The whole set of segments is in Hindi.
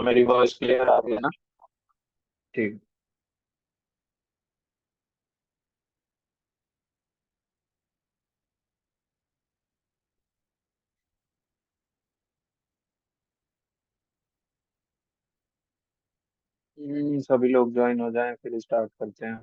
मेरी वॉइस क्लियर आ रही है ना? ठीक। सभी लोग ज्वाइन हो जाएं फिर स्टार्ट करते हैं।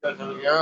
चल गया।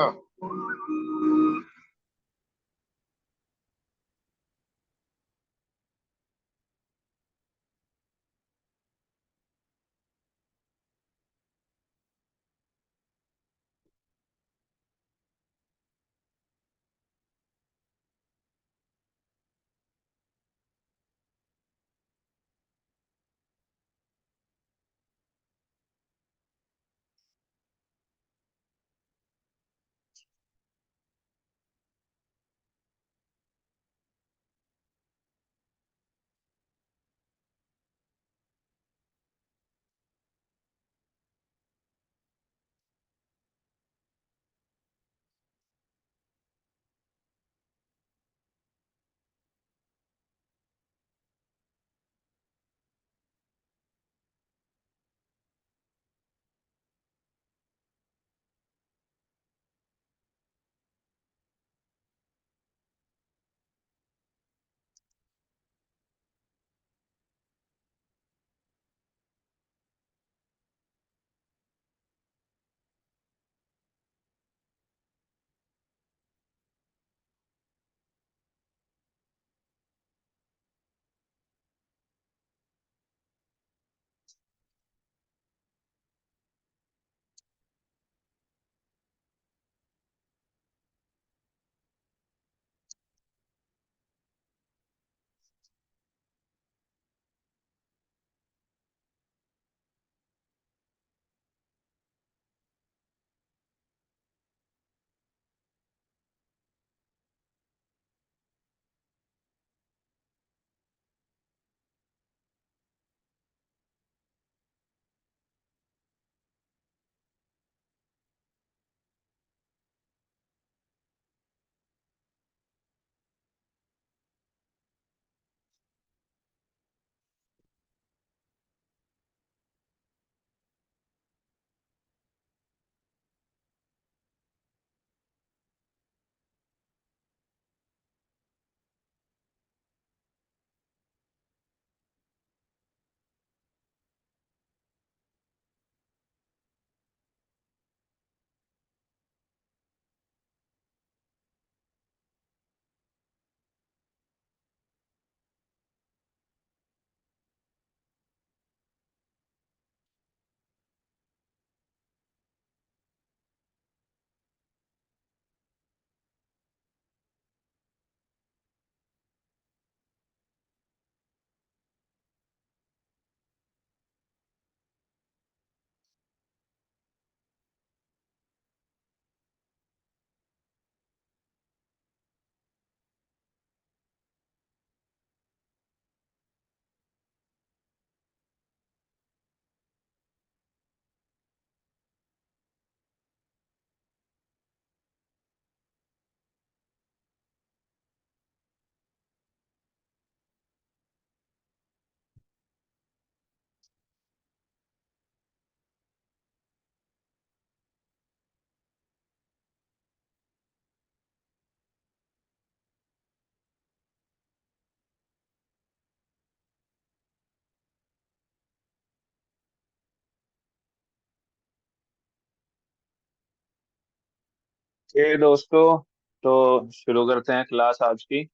दोस्तों, तो शुरू करते हैं क्लास आज की।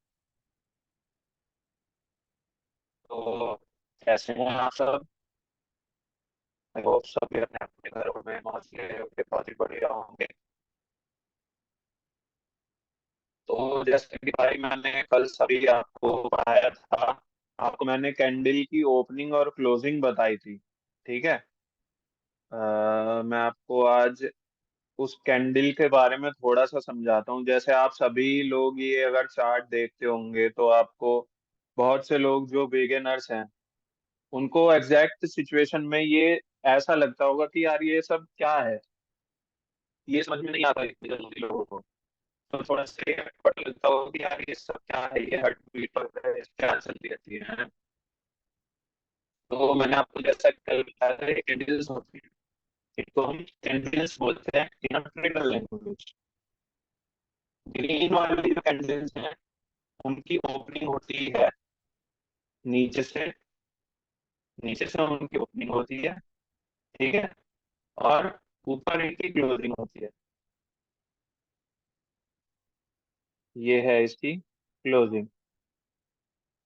तो कैसे हैं आप सब? आई होप सभी अपने अपने घरों में मौज के बहुत ही बढ़िया होंगे। तो जैसे कि भाई मैंने कल सभी आपको पढ़ाया था, आपको मैंने कैंडल की ओपनिंग और क्लोजिंग बताई थी। ठीक है। मैं आपको आज उस कैंडल के बारे में थोड़ा सा समझाता हूँ। जैसे आप सभी लोग ये अगर चार्ट देखते होंगे तो आपको, बहुत से लोग जो बिगिनर्स हैं उनको एग्जैक्ट सिचुएशन में ये ऐसा लगता होगा कि यार ये सब क्या है, ये समझ में नहीं आता इतनी जल्दी लोगों को। तो थोड़ा सा पता लगता होगा कि यार ये सब क्या है, ये हार्ट बीट वगैरह क्या चलती रहती है। तो मैंने आपको जैसा कल बताया था, कैंडल्स होती है, इसको हम कैंडल्स बोलते हैं इन ट्रेडर लैंग्वेज। ग्रीन वाली जो कैंडल्स हैं उनकी ओपनिंग होती है नीचे से, नीचे से उनकी ओपनिंग होती है। ठीक है। और ऊपर इनकी क्लोजिंग होती है। ये है इसकी क्लोजिंग।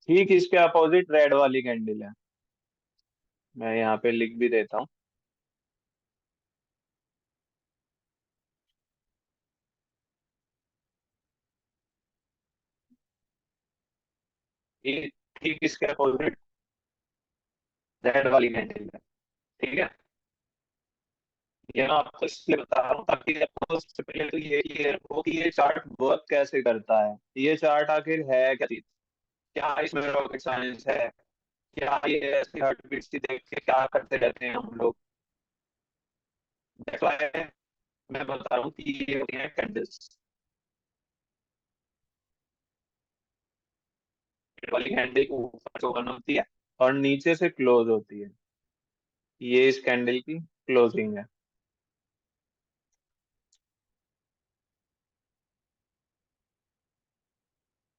ठीक इसके अपोजिट रेड वाली कैंडल है। मैं यहाँ पे लिख भी देता हूँ। ये ठीक इसके अपोजिट रेड वाली कैंडल है। ठीक है। ये मैं आपको इसलिए बता रहा हूँ ताकि आपको सबसे पहले तो ये क्लियर हो कि ये चार्ट वर्क कैसे करता है, ये चार्ट आखिर है क्या चीज, क्या इसमें रॉकेट साइंस है, क्या ये ऐसे हार्ट बीट्स देख के क्या करते रहते हैं हम लोग। देखा है, मैं बता रहा हूँ कि ये होती है कैंडल्स। वाली कैंडल ऊपर से ओपन होती है और नीचे से क्लोज होती है। ये इस कैंडल की क्लोजिंग है।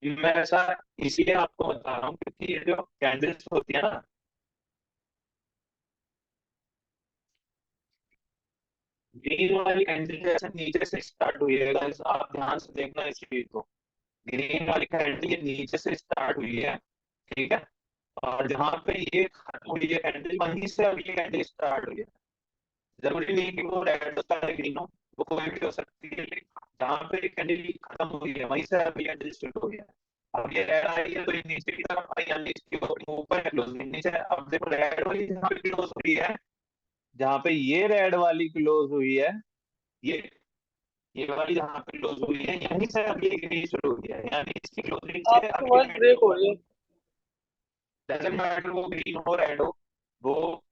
मैं ऐसा इसलिए आपको बता रहा हूँ क्योंकि ये जो कैंडल्स होती है ना, ग्रीन वाली कैंडल जैसे नीचे से स्टार्ट हुई है guys, आप ध्यान से देखना इस चीज को। ग्रीन वाली कैंडल ये नीचे से स्टार्ट हुई है। ठीक है। और जहाँ पे ये खत्म हुई है कैंडल, वहीं से अब ये कैंडल स्टार्ट हुई है। जरूरी नहीं कि वो रेड हो या ग्रीन हो, वो कोई भी हो सकती है, लेकिन जहाँ पे कैंडल खत्म हुई है वहीं से अभी कैंडल शुरू हुई है। अब ये रेड आई है तो ये नीचे की तरफ आई, यानी इसकी ऊपर है क्लोजिंग नीचे है। अब देखो रेड वाली जहाँ पे क्लोज हुई है, जहाँ पे ये रेड वाली क्लोज हुई है, ये ये वाली जहाँ पे क्लोज हुई है यहीं से अभी ग्रीन शुरू हुई है, यानी इसकी क्लोजिंग से आपकी अगली आवाज कैंडल ब्रेक हो रही है। डजेंट मैटर वो ग्रीन हो रेड हो, वो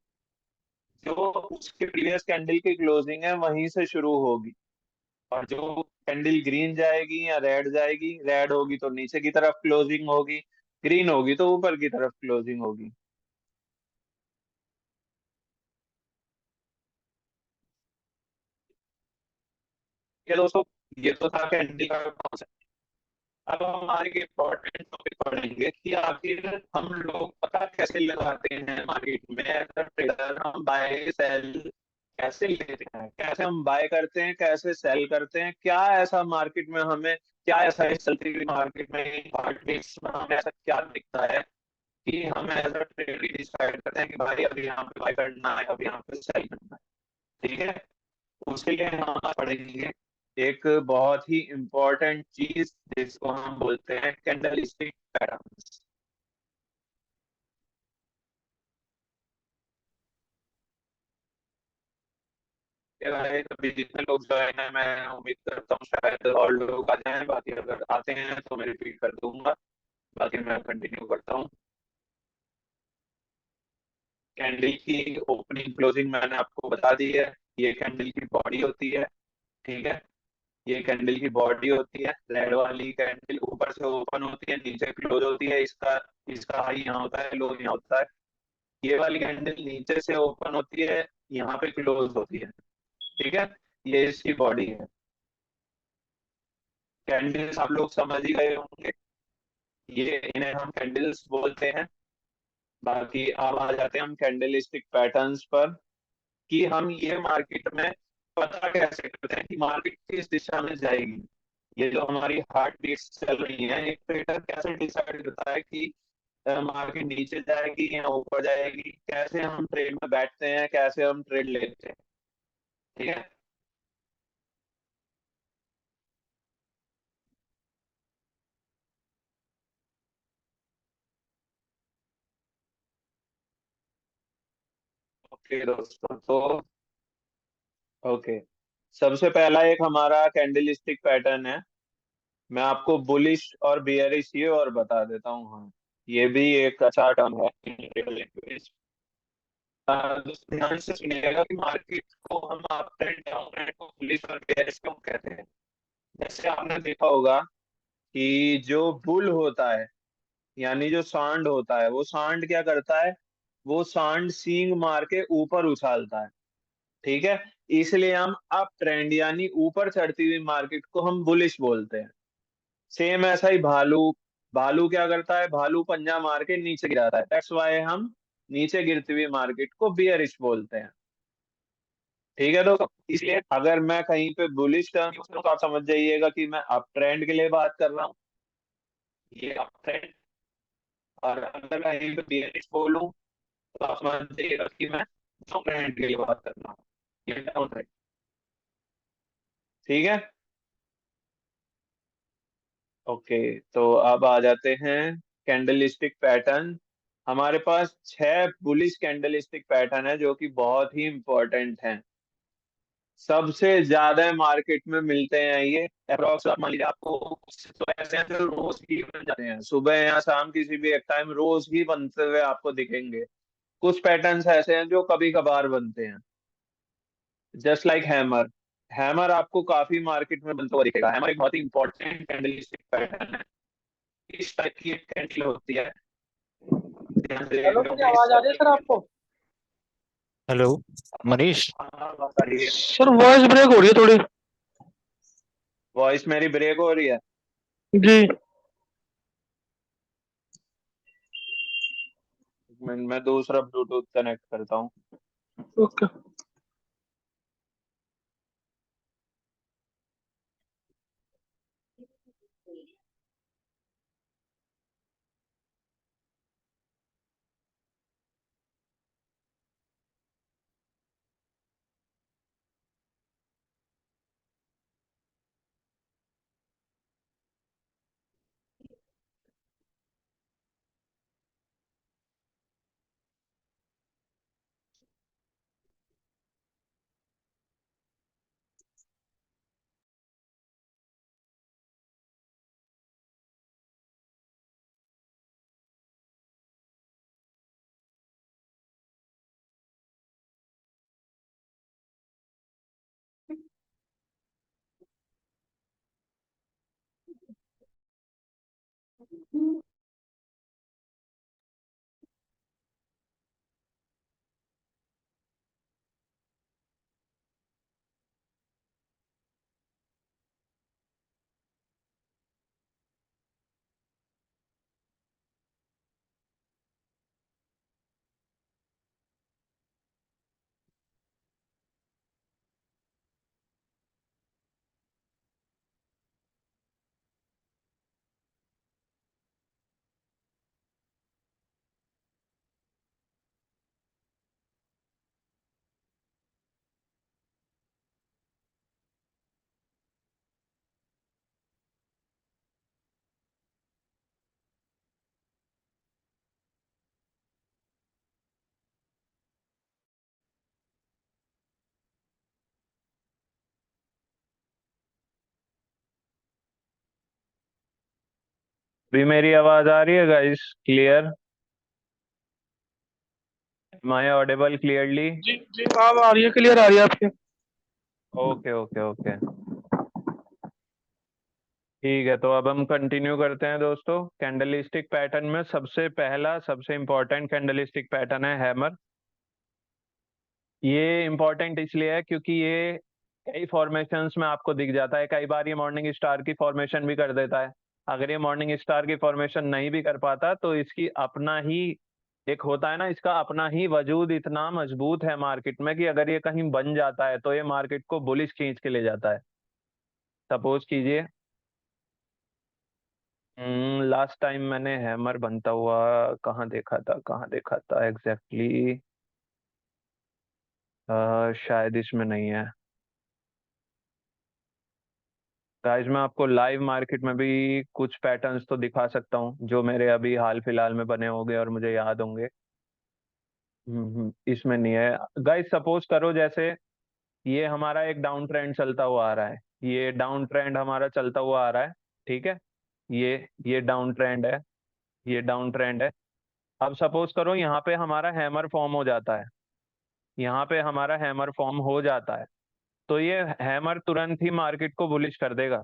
जो उसके प्रीवियस कैंडल की क्लोजिंग है वहीं से शुरू होगी। और जो कैंडल ग्रीन जाएगी या रेड जाएगी, रेड होगी तो नीचे की तरफ क्लोजिंग होगी, ग्रीन होगी तो ऊपर की तरफ क्लोजिंग होगी। ये दोस्तों, ये तो था कैंडल का कॉन्सेप्ट। अब हम आगे इम्पोर्टेंट टॉपिक पढ़ेंगे कि आखिर हम लोग पता कैसे लगाते हैं मार्केट में एज अ ट्रेडर, हम बाय सेल कैसे लेते हैं, कैसे हम बाय करते हैं, कैसे सेल करते हैं, क्या ऐसा मार्केट में हमें, क्या ऐसा इस चलती हुई मार्केट में मार्केट्स में हमें ऐसा क्या दिखता है कि हम एज अ ट्रेडर डिसाइड करते हैं कि भाई अभी यहाँ पे बाय करना है, अभी यहाँ पे सेल करना है। ठीक है। उसके लिए हम आज पढ़ेंगे एक बहुत ही इम्पोर्टेंट चीज जिसको हम बोलते हैं कैंडल स्टिक पैटर्न्स। अभी जितने लोग ज्वाइन है, मैं उम्मीद करता हूँ शायद और लोग आ जाएं, बाकी अगर आते हैं तो मैं रिपीट कर दूंगा। बाकी मैं कंटिन्यू करता हूँ। कैंडल की ओपनिंग क्लोजिंग मैंने आपको बता दी है। ये कैंडल की बॉडी होती है। ठीक है। ये कैंडल की बॉडी होती है। रेड वाली कैंडल ऊपर से ओपन होती है, नीचे क्लोज होती है। इसका इसका हाई यहाँ होता है, लो यहाँ होता है। ये वाली कैंडल नीचे से ओपन होती है, यहाँ पे क्लोज होती है। ठीक है। ये इसकी बॉडी है। कैंडल्स आप लोग समझ ही गए होंगे, ये इन्हें हम कैंडल्स बोलते हैं। बाकी अब आ जाते हैं हम कैंडल स्टिक पैटर्न्स पर, कि हम ये मार्केट में पता कैसे करते हैं कि मार्केट किस दिशा में जाएगी? ये जो हमारी हार्ट बीट्स चल रही हैं, एक ट्रेडर कैसे डिसाइड करता है कि मार्केट नीचे जाएगी या ऊपर जाएगी? कैसे हम ट्रेड में बैठते हैं, कैसे हम ट्रेड लेते हैं? ठीक है। ओके दोस्तों, तो ओके, सबसे पहला एक हमारा कैंडलस्टिक पैटर्न है। मैं आपको बुलिश और बियरिश ये और बता देता हूँ। हाँ, ये भी एक अच्छा टर्म है ट्रेड लैंग्वेज। दोस्तों ध्यान से सुनिएगा कि मार्केट को हम अप ट्रेंड, डाउन ट्रेंड को बुलिश और बेयरिश क्यों कहते हैं। जैसे आपने देखा होगा कि जो बुल होता है, यानी जो सांड होता है, वो सांड क्या करता है? वो सांड सींग मार के ऊपर उछालता है। ठीक है। इसलिए हम अप ट्रेंड यानी ऊपर चढ़ती हुई मार्केट को हम बुलिश बोलते हैं। सेम ऐसा ही भालू, भालू क्या करता है? भालू पंजा मार के नीचे गिराता है। दैट्स वाई हम नीचे गिरती हुई मार्केट को बियरिश बोलते हैं। ठीक है, तो इसलिए अगर मैं कहीं पे बुलिश टर्म यूज करूँ तो आप समझ जाइएगा कि मैं अप ट्रेंड के लिए बात कर रहा हूँ, ये अप ट्रेंड। और अगर मैं कहीं पे बियरिश बोलूँ तो आप समझ जाइएगा कि मैं डाउन ट्रेंड के लिए बात कर रहा हूँ, ये डाउन ट्रेंड। ठीक है। ओके, तो अब आ जाते हैं कैंडलस्टिक पैटर्न। हमारे पास 6 बुलिश कैंडलस्टिक पैटर्न है जो कि बहुत ही इंपॉर्टेंट हैं। सबसे ज्यादा मार्केट में मिलते हैं ये। अप्रोक्स आप मान लीजिए, आपको कुछ तो ऐसे हैं जो रोज ही बन जाते हैं, सुबह या शाम किसी भी एक टाइम रोज ही बनते हुए आपको दिखेंगे। कुछ पैटर्न्स ऐसे हैं जो कभी कभार बनते हैं, जस्ट लाइक हैमर। हैमर आपको काफी मार्केट में बनता हुआ दिखेगा। हैमर एक बहुत ही इंपॉर्टेंट कैंडलस्टिक पैटर्न है। इस टाइप की एक कैंडल होती है, ध्यान से हेलो, देखना मेरी मैं इस आवाज आ टाइप रही है की सर कैंडल। आपको? हेलो मनीष। हाँ, बताइए। सर वॉइस ब्रेक हो रही है थोड़ी। वॉइस मेरी ब्रेक हो रही है? जी। मैं दूसरा ब्लूटूथ कनेक्ट करता हूँ। ओके। भी मेरी आवाज आ रही है guys? Clear? Am I audible clearly? जी जी, आप आ रही है, क्लियर आ रही है आपकी। ओके ओके ओके, ठीक है। तो अब हम कंटिन्यू करते हैं दोस्तों। कैंडलस्टिक पैटर्न में सबसे पहला, सबसे इंपॉर्टेंट कैंडलस्टिक पैटर्न है हैमर। ये इंपॉर्टेंट इसलिए है क्योंकि ये कई फॉर्मेशंस में आपको दिख जाता है। कई बार ये मॉर्निंग स्टार की फॉर्मेशन भी कर देता है। अगर ये मॉर्निंग स्टार की फॉर्मेशन नहीं भी कर पाता तो इसकी अपना ही एक होता है ना, इसका अपना ही वजूद इतना मजबूत है मार्केट में कि अगर ये कहीं बन जाता है तो ये मार्केट को बुलिश खींच के ले जाता है। सपोज कीजिए, लास्ट टाइम मैंने हैमर बनता हुआ कहाँ देखा था एग्जैक्टली, शायद इसमें नहीं है। गाइस मैं आपको लाइव मार्केट में भी कुछ पैटर्न्स तो दिखा सकता हूँ जो मेरे अभी हाल फिलहाल में बने होंगे और मुझे याद होंगे। इसमें नहीं है। गाइस सपोज करो जैसे ये हमारा एक डाउन ट्रेंड चलता हुआ आ रहा है, ये डाउन ट्रेंड हमारा चलता हुआ आ रहा है, ठीक है। ये डाउन ट्रेंड है, ये डाउन ट्रेंड है। अब सपोज करो यहाँ पे हमारा हैमर फॉर्म हो जाता है, यहाँ पे हमारा हैमर फॉर्म हो जाता है, तो ये हैमर तुरंत ही मार्केट को बुलिश कर देगा,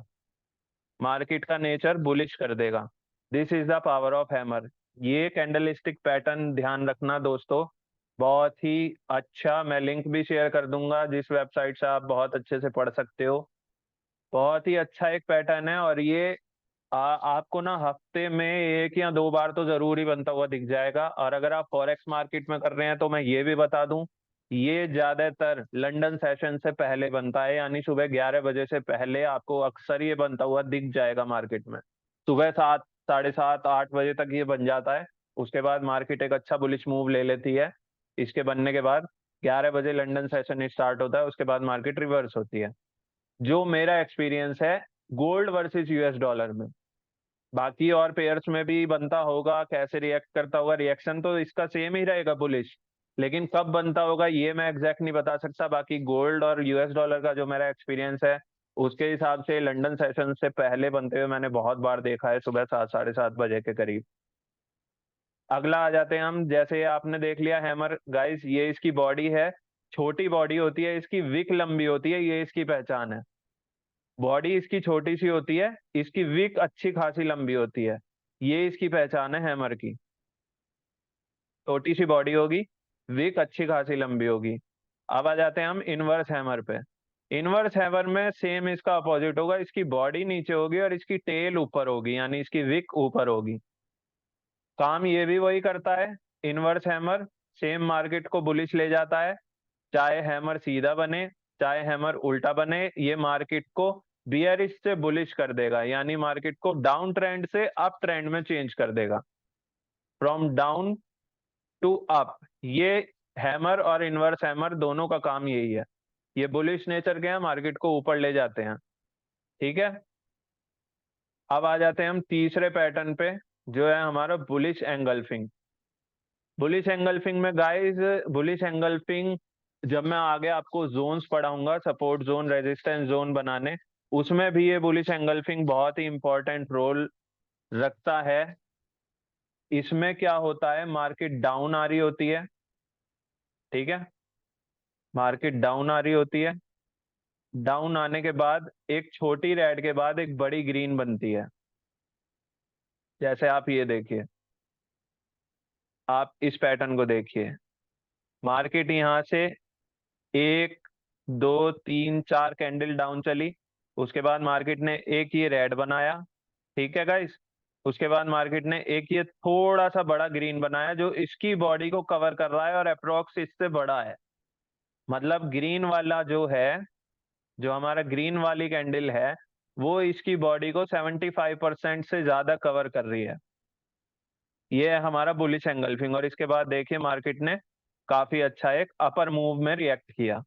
मार्केट का नेचर बुलिश कर देगा। This is the power of hammer. ये कैंडलस्टिक पैटर्न ध्यान रखना दोस्तों, बहुत ही अच्छा। मैं लिंक भी शेयर कर दूंगा जिस वेबसाइट से आप बहुत अच्छे से पढ़ सकते हो। बहुत ही अच्छा एक पैटर्न है, और ये आपको ना हफ्ते में 1 या 2 बार तो जरूर ही बनता हुआ दिख जाएगा। और अगर आप फॉरेक्स मार्केट में कर रहे हैं तो मैं ये भी बता दूं, ये ज्यादातर लंदन सेशन से पहले बनता है, यानी सुबह 11 बजे से पहले आपको अक्सर ये बनता हुआ दिख जाएगा मार्केट में। सुबह 7, 7:30, 8 बजे तक ये बन जाता है। उसके बाद मार्केट एक अच्छा बुलिश मूव ले लेती है। इसके बनने के बाद 11 बजे लंदन सेशन स्टार्ट होता है, उसके बाद मार्केट रिवर्स होती है। जो मेरा एक्सपीरियंस है गोल्ड वर्सेस यूएस डॉलर में, बाकी और पेयर्स में भी बनता होगा, कैसे रिएक्ट करता होगा, रिएक्शन तो इसका सेम ही रहेगा बुलिश, लेकिन कब बनता होगा ये मैं एग्जैक्ट नहीं बता सकता। बाकी गोल्ड और यूएस डॉलर का जो मेरा एक्सपीरियंस है उसके हिसाब से लंदन सेशन से पहले बनते हुए मैंने बहुत बार देखा है, सुबह 7, 7:30 बजे के करीब। अगला आ जाते हैं हम, जैसे आपने देख लिया हैमर गाइस, ये इसकी बॉडी है, छोटी बॉडी होती है इसकी, विक लंबी होती है, ये इसकी पहचान है। बॉडी इसकी छोटी सी होती है, इसकी विक अच्छी खासी लंबी होती है, ये इसकी पहचान है हैमर की। छोटी सी बॉडी होगी, विक अच्छी खासी लंबी होगी। अब आ जाते हैं हम इनवर्स हैमर पे। इनवर्स हैमर में सेम इसका अपोजिट होगा, इसकी बॉडी नीचे होगी और इसकी टेल ऊपर होगी, यानी इसकी विक ऊपर होगी। काम ये भी वही करता है। इनवर्स हैमर सेम मार्केट को बुलिश ले जाता है, चाहे हैमर सीधा बने चाहे हैमर उल्टा बने, ये मार्केट को बियरिश से बुलिश कर देगा, यानी मार्केट को डाउन ट्रेंड से अप ट्रेंड में चेंज कर देगा, फ्रॉम डाउन टू अप। ये हैमर और इनवर्स हैमर दोनों का काम यही है, ये बुलिश नेचर के हैं, मार्केट को ऊपर ले जाते हैं, ठीक है। अब आ जाते हैं हम तीसरे पैटर्न पे, जो है हमारा बुलिश एंगल्फिंग। बुलिश एंगल्फिंग में गाइस, बुलिश एंगल्फिंग जब मैं आगे आपको जोन्स पढ़ाऊंगा, सपोर्ट जोन रेजिस्टेंस जोन बनाने, उसमें भी ये बुलिश एंगल्फिंग बहुत ही इंपॉर्टेंट रोल रखता है। इसमें क्या होता है, मार्केट डाउन आ रही होती है, ठीक है, मार्केट डाउन आ रही होती है। डाउन आने के बाद एक छोटी रेड के बाद एक बड़ी ग्रीन बनती है, जैसे आप ये देखिए, आप इस पैटर्न को देखिए। मार्केट यहां से 1, 2, 3, 4 कैंडल डाउन चली, उसके बाद मार्केट ने एक ये रेड बनाया, ठीक है गाइस। उसके बाद मार्केट ने एक ये थोड़ा सा बड़ा ग्रीन बनाया जो इसकी बॉडी को कवर कर रहा है और अप्रोक्स इससे बड़ा है। मतलब ग्रीन वाला जो है, जो हमारा ग्रीन वाली कैंडल है, वो इसकी बॉडी को 75% से ज्यादा कवर कर रही है। ये है हमारा बुलिश एंगल्फिंग, और इसके बाद देखिए मार्केट ने काफी अच्छा एक अपर मूव में रिएक्ट किया।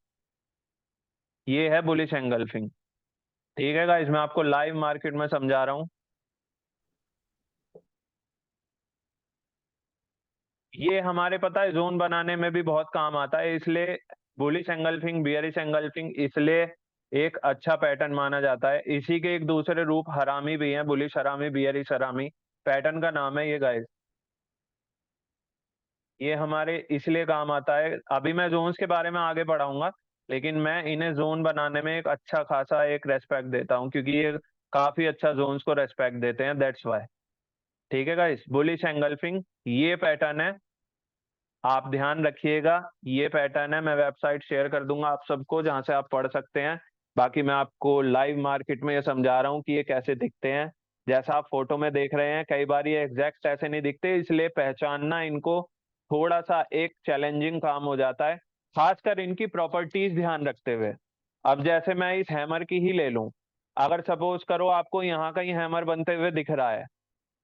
ये है बुलिश एंगल्फिंग, ठीक है गाइस, मैं आपको लाइव मार्केट में समझा रहा हूँ। ये हमारे पता है जोन बनाने में भी बहुत काम आता है, इसलिए बुलिश एंगल्फिंग बियरिश एंगल्फिंग इसलिए एक अच्छा पैटर्न माना जाता है। इसी के एक दूसरे रूप हरामी भी हैं, बुलिश हरामी बियरिश हरामी पैटर्न का नाम है ये गाइस। ये हमारे इसलिए काम आता है, अभी मैं जोन्स के बारे में आगे बढ़ाऊंगा, लेकिन मैं इन्हें जोन बनाने में एक अच्छा खासा एक रेस्पेक्ट देता हूँ, क्योंकि ये काफी अच्छा जोन्स को रेस्पेक्ट देते हैं, दैट्स वाई। ठीक है गाइस, बुलिश एंगल्फिंग ये पैटर्न है, आप ध्यान रखिएगा। ये पैटर्न है, मैं वेबसाइट शेयर कर दूंगा आप सबको जहां से आप पढ़ सकते हैं। बाकी मैं आपको लाइव मार्केट में ये समझा रहा हूँ कि ये कैसे दिखते हैं। जैसा आप फोटो में देख रहे हैं, कई बार ये एग्जैक्ट ऐसे नहीं दिखते, इसलिए पहचानना इनको थोड़ा सा एक चैलेंजिंग काम हो जाता है, खासकर इनकी प्रॉपर्टीज ध्यान रखते हुए। अब जैसे मैं इस हैमर की ही ले लूं, अगर सपोज करो आपको यहाँ का ही हैमर बनते हुए दिख रहा है,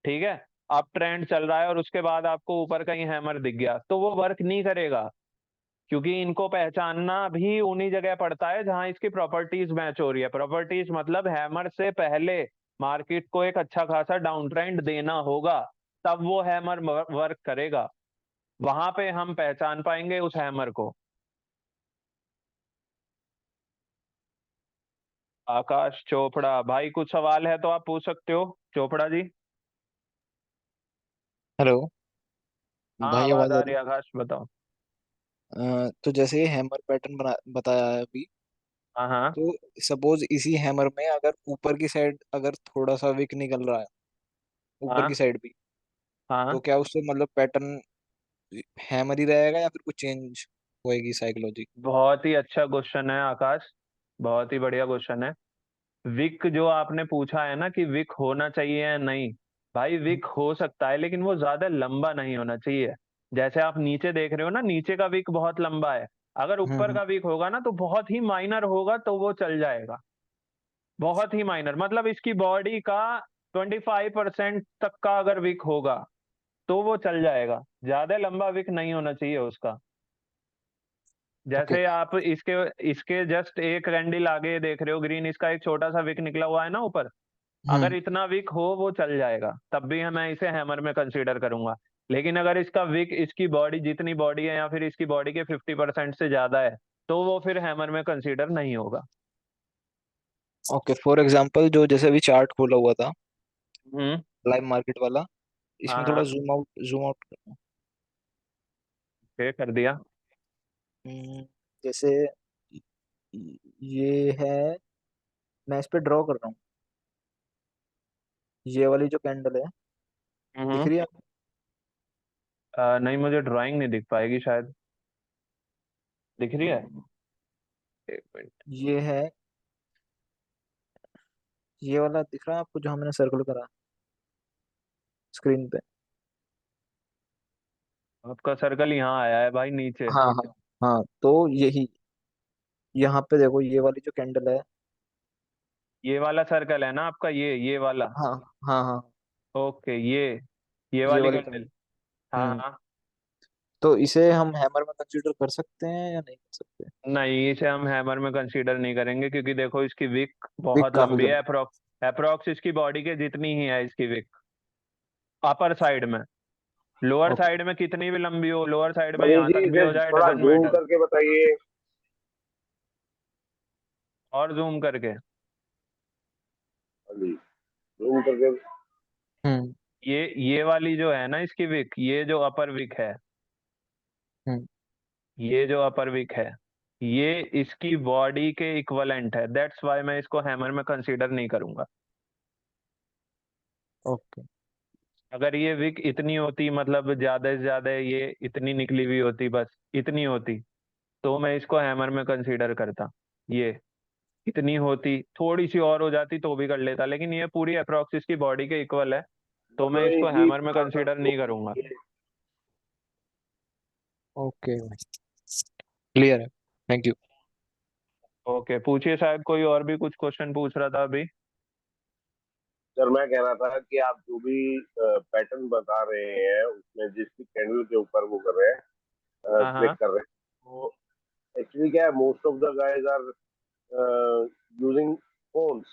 ठीक है, अब ट्रेंड चल रहा है और उसके बाद आपको ऊपर कहीं हैमर दिख गया, तो वो वर्क नहीं करेगा, क्योंकि इनको पहचानना भी उन्हीं जगह पड़ता है जहां इसकी प्रॉपर्टीज मैच हो रही है। प्रॉपर्टीज मतलब हैमर से पहले मार्केट को एक अच्छा खासा डाउन ट्रेंड देना होगा, तब वो हैमर वर्क करेगा, वहां पे हम पहचान पाएंगे उस हैमर को। आकाश चोपड़ा भाई, कुछ सवाल है तो आप पूछ सकते हो चोपड़ा जी। हेलो। हाँ, भाई आवाज आवाज आ आ रही रही है, आकाश बताओ। तो जैसे ये हैमर पैटर्न बना बताया है अभी, हाँ हाँ तो सपोज इसी हैमर में अगर ऊपर की साइड अगर थोड़ा सा विक निकल रहा है, ऊपर की हाँ साइड भी, हाँ। तो क्या उससे मतलब पैटर्न हैमर ही रहेगा या फिर कुछ चेंज होएगी साइकोलॉजी? बहुत ही अच्छा क्वेश्चन है आकाश, बहुत ही बढ़िया क्वेश्चन है। विक जो आपने पूछा है ना कि विक होना चाहिए या नहीं, भाई विक हो सकता है लेकिन वो ज्यादा लंबा नहीं होना चाहिए। जैसे आप नीचे देख रहे हो ना, नीचे का विक बहुत लंबा है, अगर ऊपर हम्म। का विक होगा ना तो बहुत ही माइनर होगा तो वो चल जाएगा। बहुत ही माइनर मतलब इसकी बॉडी का 25% तक का अगर विक होगा तो वो चल जाएगा, ज्यादा लंबा विक नहीं होना चाहिए उसका। ओके। जैसे आप इसके इसके जस्ट एक कैंडल आगे देख रहे हो ग्रीन, इसका एक छोटा सा विक निकला हुआ है ना ऊपर, अगर हम्म। इतना वीक हो वो चल जाएगा, तब भी मैं इसे हैमर में कंसीडर करूंगा। लेकिन अगर इसका वीक, इसकी बॉडी जितनी बॉडी है या फिर इसकी बॉडी के 50% से ज्यादा है, तो वो फिर हैमर में कंसीडर नहीं होगा। ओके, फॉर एग्जांपल जो जैसे अभी चार्ट खोला हुआ था, हम्म। लाइव मार्केट वाला, हाँ इसमें थोड़ा हाँ। जूम आउट ओके, कर दिया। जैसे ये है, मैं इस पे ड्रॉ कर रहा हूँ, ये वाली जो कैंडल है, दिख हम्म। रही है आपको? नहीं, मुझे ड्राइंग नहीं दिख पाएगी शायद। दिख रही है? एक मिनट। ये है, ये वाला दिख रहा है आपको जो हमने सर्कल करा स्क्रीन पे? आपका सर्कल यहाँ आया है भाई नीचे। हाँ हाँ हाँ, तो यही, यहाँ पे देखो ये वाली जो कैंडल है। ये वाला सर्कल है ना आपका, ये वाला? हाँ हाँ हाँ, ओके, ये ये वाली वाली कैंडल। कैंडल। हाँ हम्म। हाँ। तो इसे हम हैमर में कंसीडर कर सकते हैं या नहीं कर सकते? नहीं, इसे हम हैमर में कंसीडर नहीं करेंगे, क्योंकि देखो इसकी विक विक बहुत काफी लंबी है, लंबी। अप्रोक्स अप्रोक्स इसकी बॉडी के जितनी ही है इसकी विक, अपर साइड में। Lower okay. साइड में कितनी भी लंबी हो, लोअर साइड में मनीष यहाँ जी, तक भी इसे हो जाए, थोड़ा डजेंट जूम मैटर। करके बताइए। और जूम करके, हाँ जी, जूम करके। हम्म। ये वाली जो है ना इसकी विक, ये जो अपर विक है, हम्म। ये जो अपर विक है, ये इसकी बॉडी के इक्वलेंट है, दैट्स वाई मैं इसको हैमर में कंसीडर नहीं करूंगा। ओके। अगर ये विक इतनी होती, मतलब ज्यादा से ज्यादा ये इतनी निकली हुई होती, बस इतनी होती, तो मैं इसको हैमर में कंसीडर करता। ये इतनी होती, थोड़ी सी और हो जाती तो भी कर लेता, लेकिन ये पूरी अप्रोक्स इसकी बॉडी के इक्वल है, तो मैं मनीष इसको जी, हैमर में थोड़ा सा कंसीडर नहीं zoom करूंगा। कीजिए। ओके, क्लियर है। Thank you. ओके, पूछिए, शायद कोई और भी कुछ क्वेश्चन पूछ रहा था अभी। सर, मैं कह रहा था कि आप जो भी पैटर्न बता रहे हैं उसमें जिसकी कैंडल के ऊपर वो कर रहे हैं, हाँ क्लिक हाँ। कर रहे हैं, तो एक्चुअली क्या है, most of the guys are using phones,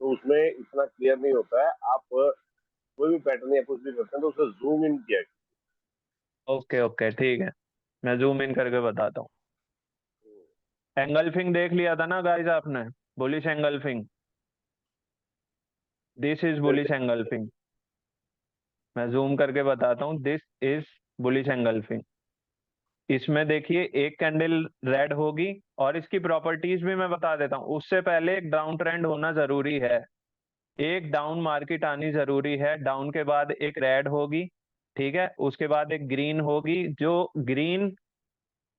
तो उसमें इतना क्लियर नहीं होता है। आप कोई भी पैटर्न या कुछ भी करते हैं तो उसे जूम इन किया। ओके ओके, ठीक है, मैं जूम इन करके बताता हूँ। एंगल्फिंग देख लिया था ना गाइस आपने? Bullish engulfing, this is bullish engulfing. मैं जूम करके बताता हूँ, दिस इज बुलिश एंगल्फिंग। इसमें देखिए एक कैंडल रेड होगी, और इसकी प्रॉपर्टीज भी मैं बता देता हूँ, उससे पहले एक डाउन ट्रेंड होना जरूरी है, एक डाउन मार्केट आनी जरूरी है, डाउन के बाद एक रेड होगी, ठीक है, उसके बाद एक ग्रीन होगी, जो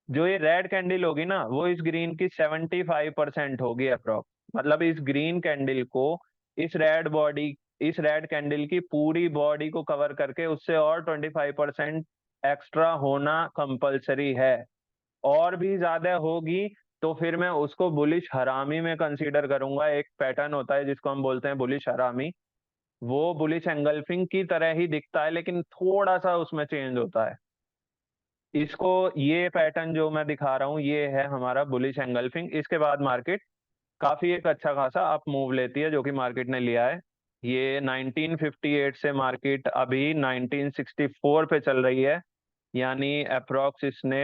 ये रेड कैंडल होगी ना, वो इस ग्रीन की 75% होगी अप्रोक्स, मतलब इस ग्रीन कैंडल को, इस रेड बॉडी, इस रेड कैंडल की पूरी बॉडी को कवर करके उससे और 25% एक्स्ट्रा होना कंपलसरी है, और भी ज्यादा होगी तो फिर मैं उसको बुलिश हरामी में कंसीडर करूंगा। एक पैटर्न होता है जिसको हम बोलते हैं बुलिश हरामी, वो बुलिश एंगल्फिंग की तरह ही दिखता है लेकिन थोड़ा सा उसमें चेंज होता है। इसको, ये पैटर्न जो मैं दिखा रहा हूँ ये है हमारा बुलिश एंगल्फिंग। इसके बाद मार्केट काफी एक अच्छा खासा अप मूव लेती है जो कि मार्केट ने लिया है। ये 1958 से मार्केट अभी 1964 पे चल रही है, यानी अप्रोक्स इसने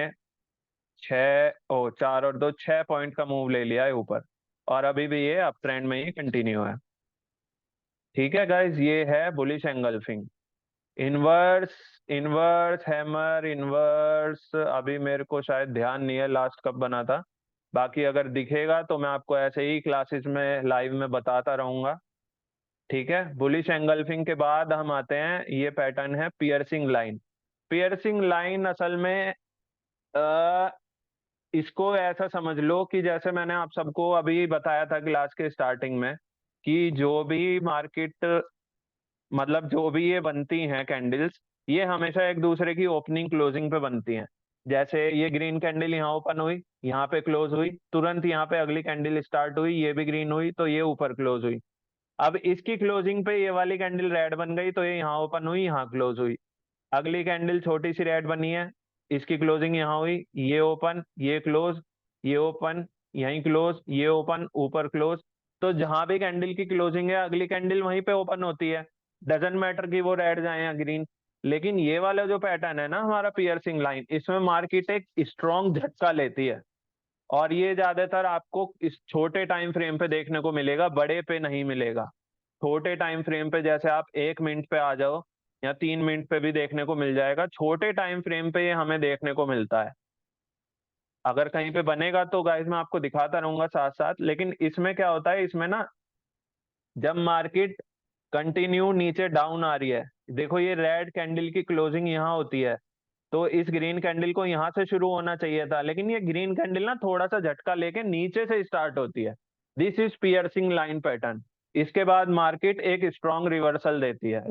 4 और 2 6 पॉइंट का मूव ले लिया है ऊपर, और अभी भी ये अप ट्रेंड में ही कंटिन्यू है। ठीक है गाइज, ये है bullish engulfing. Inverse, inverse hammer, inverse अभी मेरे को शायद ध्यान नहीं है लास्ट कब बना था। बाकी अगर दिखेगा तो मैं आपको ऐसे ही क्लासेस में लाइव में बताता रहूंगा। ठीक है, बुलिश एंगल्फिंग के बाद हम आते हैं, ये पैटर्न है पियर्सिंग लाइन। पियर्सिंग लाइन असल में अ, इसको ऐसा समझ लो कि जैसे मैंने आप सबको अभी बताया था क्लास के स्टार्टिंग में, कि जो भी मार्केट, मतलब जो भी ये बनती हैं कैंडल्स, ये हमेशा एक दूसरे की ओपनिंग क्लोजिंग पे बनती हैं। जैसे ये ग्रीन कैंडल यहाँ ओपन हुई, यहाँ पे क्लोज हुई, तुरंत यहाँ पे अगली कैंडल स्टार्ट हुई, ये भी ग्रीन हुई तो ये ऊपर क्लोज हुई। अब इसकी क्लोजिंग पे ये वाली कैंडल रेड बन गई तो ये यहाँ ओपन हुई, यहाँ क्लोज हुई। अगली कैंडल छोटी सी रेड बनी है, इसकी क्लोजिंग यहाँ हुई, ये ओपन, ये क्लोज, ये ओपन, यहीं क्लोज, ये ओपन, ऊपर क्लोज। तो जहां भी कैंडल की क्लोजिंग है अगली कैंडल वहीं पे ओपन होती है, डजेंट मैटर कि वो रेड जाए या ग्रीन। लेकिन ये वाला जो पैटर्न है ना हमारा पियर्सिंग लाइन, इसमें मार्केट एक स्ट्रॉन्ग झटका लेती है, और ये ज्यादातर आपको इस छोटे टाइम फ्रेम पे देखने को मिलेगा, बड़े पे नहीं मिलेगा। छोटे टाइम फ्रेम पे जैसे आप 1 मिनट पे आ जाओ या 3 मिनट पे भी देखने को मिल जाएगा, छोटे टाइम फ्रेम पे ये हमें देखने को मिलता है। अगर कहीं पे बनेगा तो गाइस मैं आपको दिखाता रहूंगा साथ साथ। लेकिन इसमें क्या होता है, इसमें ना जब मार्केट कंटिन्यू नीचे डाउन आ रही है, देखो ये रेड कैंडल की क्लोजिंग यहाँ होती है, तो इस ग्रीन कैंडल को यहाँ से शुरू होना चाहिए था, लेकिन ये ग्रीन कैंडल ना थोड़ा सा झटका लेके नीचे से स्टार्ट होती है। This is piercing line pattern. इसके बाद मार्केट एक स्ट्रॉन्ग रिवर्सल देती है,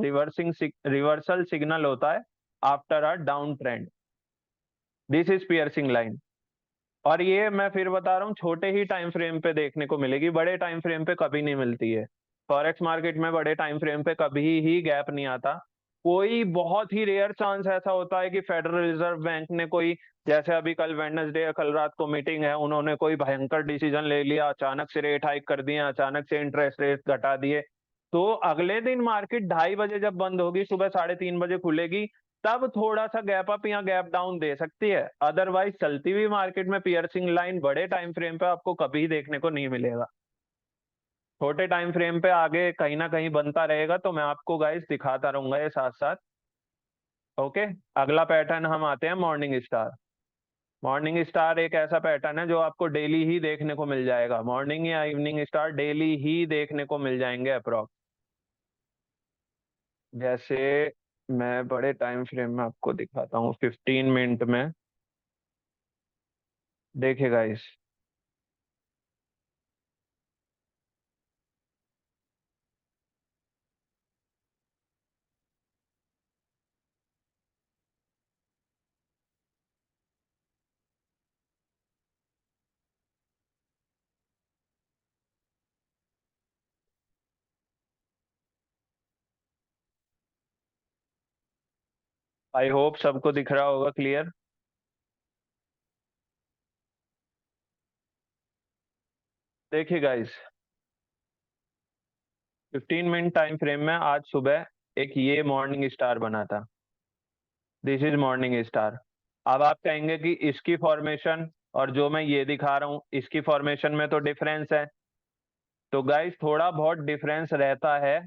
रिवर्सल सिग्नल होता है after a down trend. This is piercing line. और ये मैं फिर बता रहा हूँ छोटे ही टाइम फ्रेम पे देखने को मिलेगी, बड़े टाइम फ्रेम पे कभी नहीं मिलती है। फॉरेक्स मार्केट में बड़े टाइम फ्रेम पे कभी ही गैप नहीं आता। कोई बहुत ही रेयर चांस ऐसा होता है कि फेडरल रिजर्व बैंक ने कोई, जैसे अभी कल वेडनेसडे या कल रात को मीटिंग है, उन्होंने कोई भयंकर डिसीजन ले लिया, अचानक से रेट हाइक कर दिए, अचानक से इंटरेस्ट रेट घटा दिए, तो अगले दिन मार्केट 2:30 बजे जब बंद होगी, सुबह 3:30 बजे खुलेगी, तब थोड़ा सा गैप अप या गैप डाउन दे सकती है। अदरवाइज चलती हुई मार्केट में पियर्सिंग लाइन बड़े टाइम फ्रेम पे आपको कभी देखने को नहीं मिलेगा। छोटे टाइम फ्रेम पे आगे कहीं ना कहीं बनता रहेगा, तो मैं आपको गाइस दिखाता रहूंगा ये साथ साथ। ओके, अगला पैटर्न हम आते हैं मॉर्निंग स्टार। मॉर्निंग स्टार एक ऐसा पैटर्न है जो आपको डेली ही देखने को मिल जाएगा, मॉर्निंग या इवनिंग स्टार डेली ही देखने को मिल जाएंगे अप्रोक्स। जैसे मैं बड़े टाइम फ्रेम में आपको दिखाता हूँ 15 मिनट में, देखिए गाइस। आई होप सबको दिख रहा होगा क्लियर। देखिए गाइस, 15 मिनट टाइम फ्रेम में आज सुबह एक ये मॉर्निंग स्टार बना था। This is morning star. अब आप कहेंगे कि इसकी फॉर्मेशन और जो मैं ये दिखा रहा हूँ इसकी फॉर्मेशन में तो डिफरेंस है। तो गाइस थोड़ा बहुत डिफरेंस रहता है,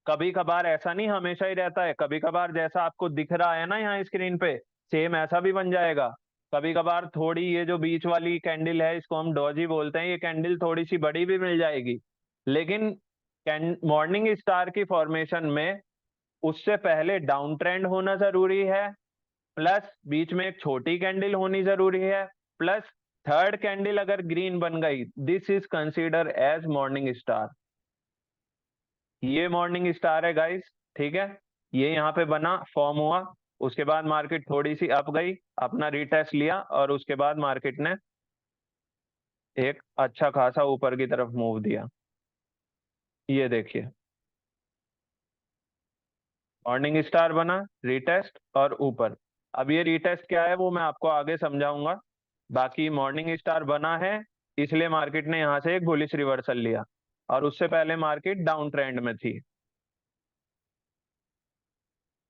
कभी कभार, ऐसा नहीं हमेशा ही रहता है। कभी कभार जैसा आपको दिख रहा है ना यहाँ स्क्रीन पे, सेम ऐसा भी बन जाएगा। कभी कभार थोड़ी ये जो बीच वाली कैंडल है, इसको हम डॉजी बोलते हैं, ये कैंडल थोड़ी सी बड़ी भी मिल जाएगी। लेकिन मॉर्निंग स्टार की फॉर्मेशन में उससे पहले डाउन ट्रेंड होना जरूरी है, प्लस बीच में एक छोटी कैंडल होनी जरूरी है, प्लस थर्ड कैंडल अगर ग्रीन बन गई, this is consider as morning star. ये मॉर्निंग स्टार है गाइस। ठीक है, ये यहाँ पे बना, फॉर्म हुआ, उसके बाद मार्केट थोड़ी सी अप गई, अपना रीटेस्ट लिया और उसके बाद मार्केट ने एक अच्छा खासा ऊपर की तरफ मूव दिया। ये देखिए मॉर्निंग स्टार बना, रीटेस्ट और ऊपर। अब ये रीटेस्ट क्या है वो मैं आपको आगे समझाऊंगा। बाकी मॉर्निंग स्टार बना है, इसलिए मार्केट ने यहां से एक बुलिश रिवर्सल लिया, और उससे पहले मार्केट डाउन ट्रेंड में थी।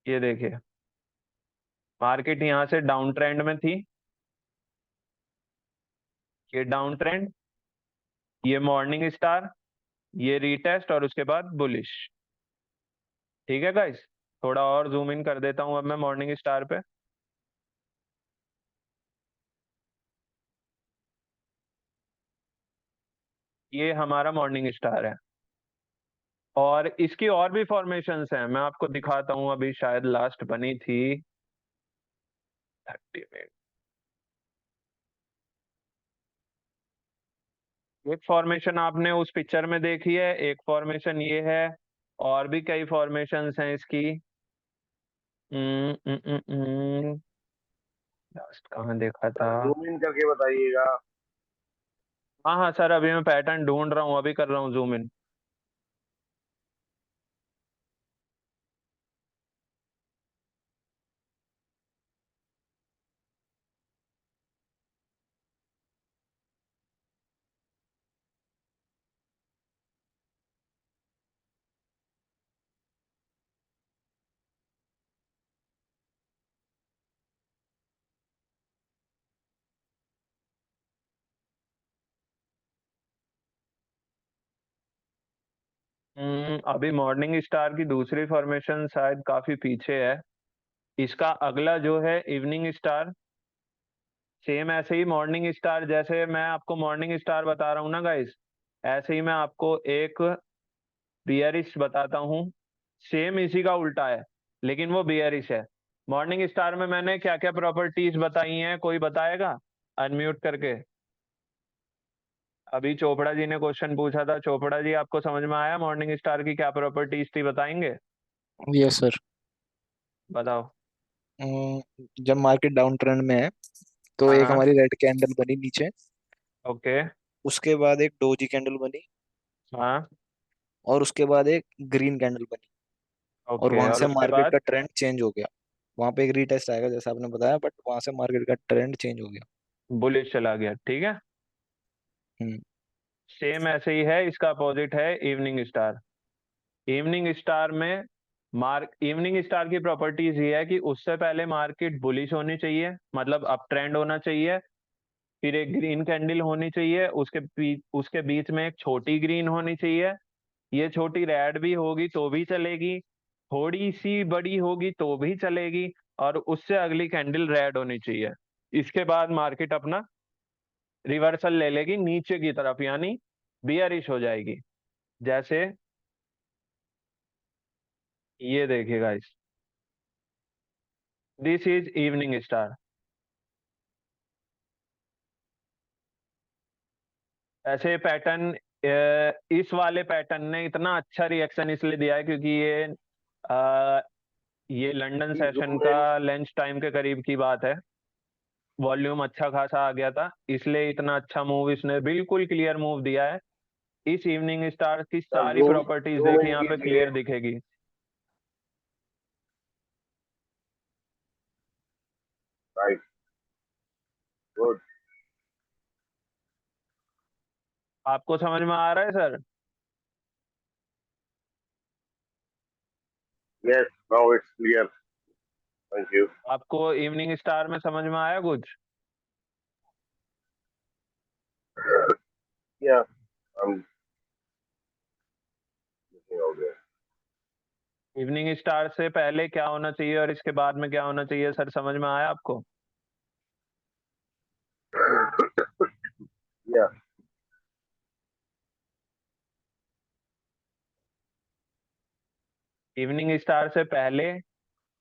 ये देखिए मार्केट यहां से डाउन ट्रेंड में थी, ये डाउन ट्रेंड, ये मॉर्निंग स्टार, ये रीटेस्ट और उसके बाद बुलिश। ठीक है गाइस, थोड़ा और जूम इन कर देता हूं अब मैं मॉर्निंग स्टार पे। ये हमारा मॉर्निंग स्टार है, और इसकी और भी फॉर्मेशंस हैं, मैं आपको दिखाता हूं। अभी शायद लास्ट बनी थी 30 मिनट। एक फॉर्मेशन आपने उस पिक्चर में देखी है, एक फॉर्मेशन ये है, और भी कई फॉर्मेशंस हैं इसकी। लास्ट कहाँ देखा था? जूम इन करके बताइएगा। हाँ हाँ सर, अभी मैं पैटर्न ढूंढ रहा हूँ, अभी कर रहा हूँ जूम इन। अभी मॉर्निंग स्टार की दूसरी फॉर्मेशन शायद काफी पीछे है। इसका अगला जो है इवनिंग स्टार, सेम ऐसे ही मॉर्निंग स्टार, जैसे मैं आपको मॉर्निंग स्टार बता रहा हूँ ना गाइस, ऐसे ही मैं आपको एक बियरिश बताता हूँ। सेम इसी का उल्टा है, लेकिन वो बियरिश है। मॉर्निंग स्टार में मैंने क्या क्या प्रॉपर्टीज बताई हैं, कोई बताएगा अनम्यूट करके? अभी चोपड़ा जी ने क्वेश्चन पूछा था, चोपड़ा जी आपको समझ में आया मॉर्निंग स्टार की क्या प्रॉपर्टीज थी, बताएंगे? Yes sir. बताओ। जब मार्केट डाउन ट्रेंड में है तो हाँ एक हाँ। हमारी रेड कैंडल बनी नीचे, ओके। उसके बाद एक डोजी कैंडल बनी, हाँ। और उसके बाद एक ग्रीन कैंडल बनी, और ओके, वहां और से उसके मार्केट बाद? का ट्रेंड चेंज हो गया। वहां पे एक रीटेस्ट आएगा जैसा आपने बताया, बट वहां से मार्केट का ट्रेंड चेंज हो गया। बुलिश चला गया, ठीक है। हम्म। सेम ऐसे ही है, इसका अपोजिट है इवनिंग स्टार। इवनिंग स्टार में इवनिंग स्टार की प्रॉपर्टीज ये है कि उससे पहले मार्केट बुलिश होनी चाहिए, मतलब अप ट्रेंड होना चाहिए, फिर एक ग्रीन कैंडल होनी चाहिए, उसके बीच में एक छोटी ग्रीन होनी चाहिए, ये छोटी रेड भी होगी तो भी चलेगी, थोड़ी सी बड़ी होगी तो भी चलेगी, और उससे अगली कैंडल रेड होनी चाहिए। इसके बाद मार्केट अपना रिवर्सल ले लेगी नीचे की तरफ, यानी बियरिश हो जाएगी। जैसे ये देखिए guys, this is evening star. ऐसे पैटर्न, इस वाले पैटर्न ने इतना अच्छा रिएक्शन इसलिए दिया है क्योंकि अ, ये लंदन सेशन जूम का इन। लंच टाइम के करीब की बात है। वॉल्यूम अच्छा खासा आ गया था, इसलिए इतना अच्छा मूव इसने, बिल्कुल क्लियर मूव दिया है। इस इवनिंग स्टार की सर सारी जूम प्रॉपर्टीज जूम देखिए इन यहाँ पे कीजिए। क्लियर दिखेगी। राइट। गुड। आपको समझ में आ रहा है sir? Yes, now it's clear. Thank you. आपको इवनिंग स्टार में समझ में आया कुछ? या हम हो गया। इवनिंग स्टार से पहले क्या होना चाहिए और इसके बाद में क्या होना चाहिए सर, समझ में आया आपको? या इवनिंग स्टार से पहले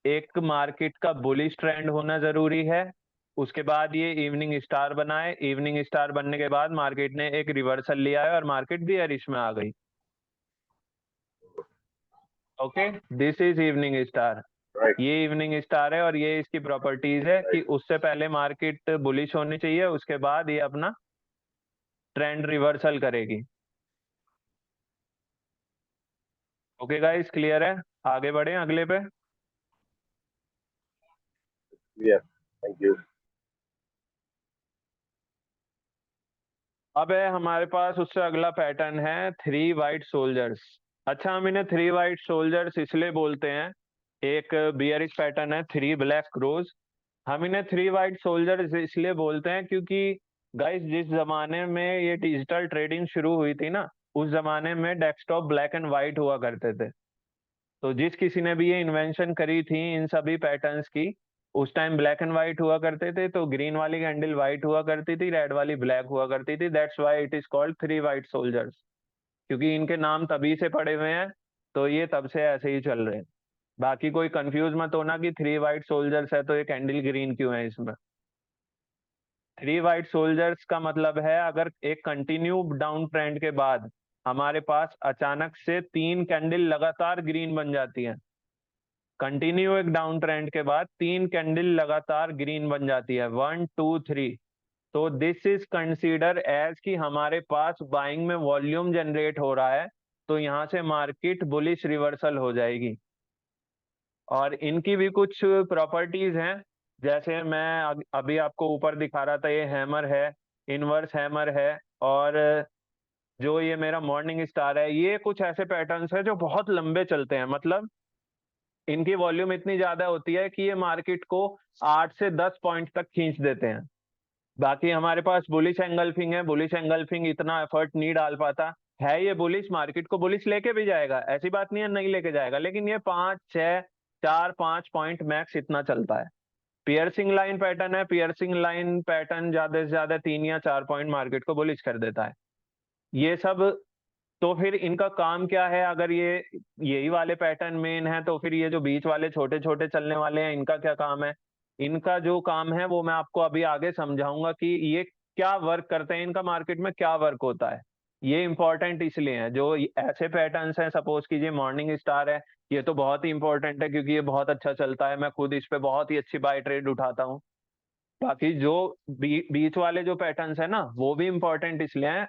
एक मार्केट का बुलिश ट्रेंड होना जरूरी है, उसके बाद ये इवनिंग स्टार बनाए, इवनिंग स्टार बनने के बाद मार्केट ने एक रिवर्सल लिया है और मार्केट बियरिश में आ गई। Okay, this is evening star. Right ये इवनिंग स्टार है और ये इसकी प्रॉपर्टीज है कि राइट। उससे पहले मार्केट बुलिश होनी चाहिए, उसके बाद ये अपना ट्रेंड रिवर्सल करेगी। ओके गाइस, क्लियर है? आगे बढ़े अगले पे। Clear, thank you. अब है हमारे पास उससे अगला पैटर्न है थ्री वाइट सोल्जर्स। अच्छा, हम इन्हें थ्री वाइट सोल्जर्स इसलिए बोलते हैं, एक बियरिश पैटर्न है थ्री ब्लैक क्रोज। हम इन्हें थ्री वाइट सोल्जर्स इसलिए बोलते हैं क्योंकि गाइस जिस जमाने में ये डिजिटल ट्रेडिंग शुरू हुई थी ना, उस जमाने में डेस्कटॉप ब्लैक एंड वाइट हुआ करते थे। तो जिस किसी ने भी ये इन्वेंशन करी थी इन सभी पैटर्न्स की, उस टाइम ब्लैक एंड व्हाइट हुआ करते थे। तो ग्रीन वाली कैंडल व्हाइट हुआ करती थी, रेड वाली ब्लैक हुआ करती थी। That's why it is called three white soldiers, क्योंकि इनके नाम तभी से पड़े हुए हैं। तो ये तब से ऐसे ही चल रहे हैं। बाकी कोई कंफ्यूज मत होना कि थ्री वाइट सोल्जर्स है तो ये कैंडल ग्रीन क्यों है इसमें। थ्री वाइट सोल्जर्स का मतलब है अगर एक कंटिन्यू डाउन ट्रेंड के बाद हमारे पास अचानक से तीन कैंडल लगातार ग्रीन बन जाती हैं, कंटिन्यू एक डाउन ट्रेंड के बाद तीन कैंडल लगातार ग्रीन बन जाती है, वन टू थ्री, तो दिस इज कंसीडर एज कि हमारे पास बाइंग में वॉल्यूम जनरेट हो रहा है। तो यहां से मार्केट बुलिश रिवर्सल हो जाएगी। और इनकी भी कुछ प्रॉपर्टीज हैं, जैसे मैं अभी आपको ऊपर दिखा रहा था, ये हैमर है, इनवर्स हैमर है, और जो ये मेरा मॉर्निंग स्टार है, ये कुछ ऐसे पैटर्न्स है जो बहुत लंबे चलते हैं। मतलब इनकी वॉल्यूम इतनी ज्यादा होती है कि ये मार्केट को 8 से 10 पॉइंट तक खींच देते हैं। बाकी हमारे पास बुलिश एंगल्फिंग है, बुलिश एंगल्फिंग इतना एफर्ट नहीं डाल पाता है। ये बुलिश मार्केट को बुलिश लेके भी जाएगा, ऐसी बात नहीं है नहीं लेके जाएगा, लेकिन ये 5 6 4 5 पॉइंट मैक्स इतना चलता है। पियर्सिंग लाइन पैटर्न है, पियर्सिंग लाइन पैटर्न ज्यादा से ज्यादा 3 या 4 पॉइंट मार्केट को बुलिश कर देता है। ये सब। तो फिर इनका काम क्या है? अगर ये यही वाले पैटर्न मेन है, तो फिर ये जो बीच वाले छोटे छोटे चलने वाले हैं, इनका क्या काम है? इनका जो काम है वो मैं आपको अभी आगे समझाऊंगा कि ये क्या वर्क करते हैं, इनका मार्केट में क्या वर्क होता है। ये इंपॉर्टेंट इसलिए है, जो ऐसे पैटर्न्स हैं, सपोज कीजिए मॉर्निंग स्टार है, ये तो बहुत ही इंपॉर्टेंट है क्योंकि ये बहुत अच्छा चलता है, मैं खुद इस पे बहुत ही अच्छी बाय ट्रेड उठाता हूँ। बाकी जो बीच वाले जो पैटर्न्स है ना, वो भी इंपॉर्टेंट इसलिए हैं।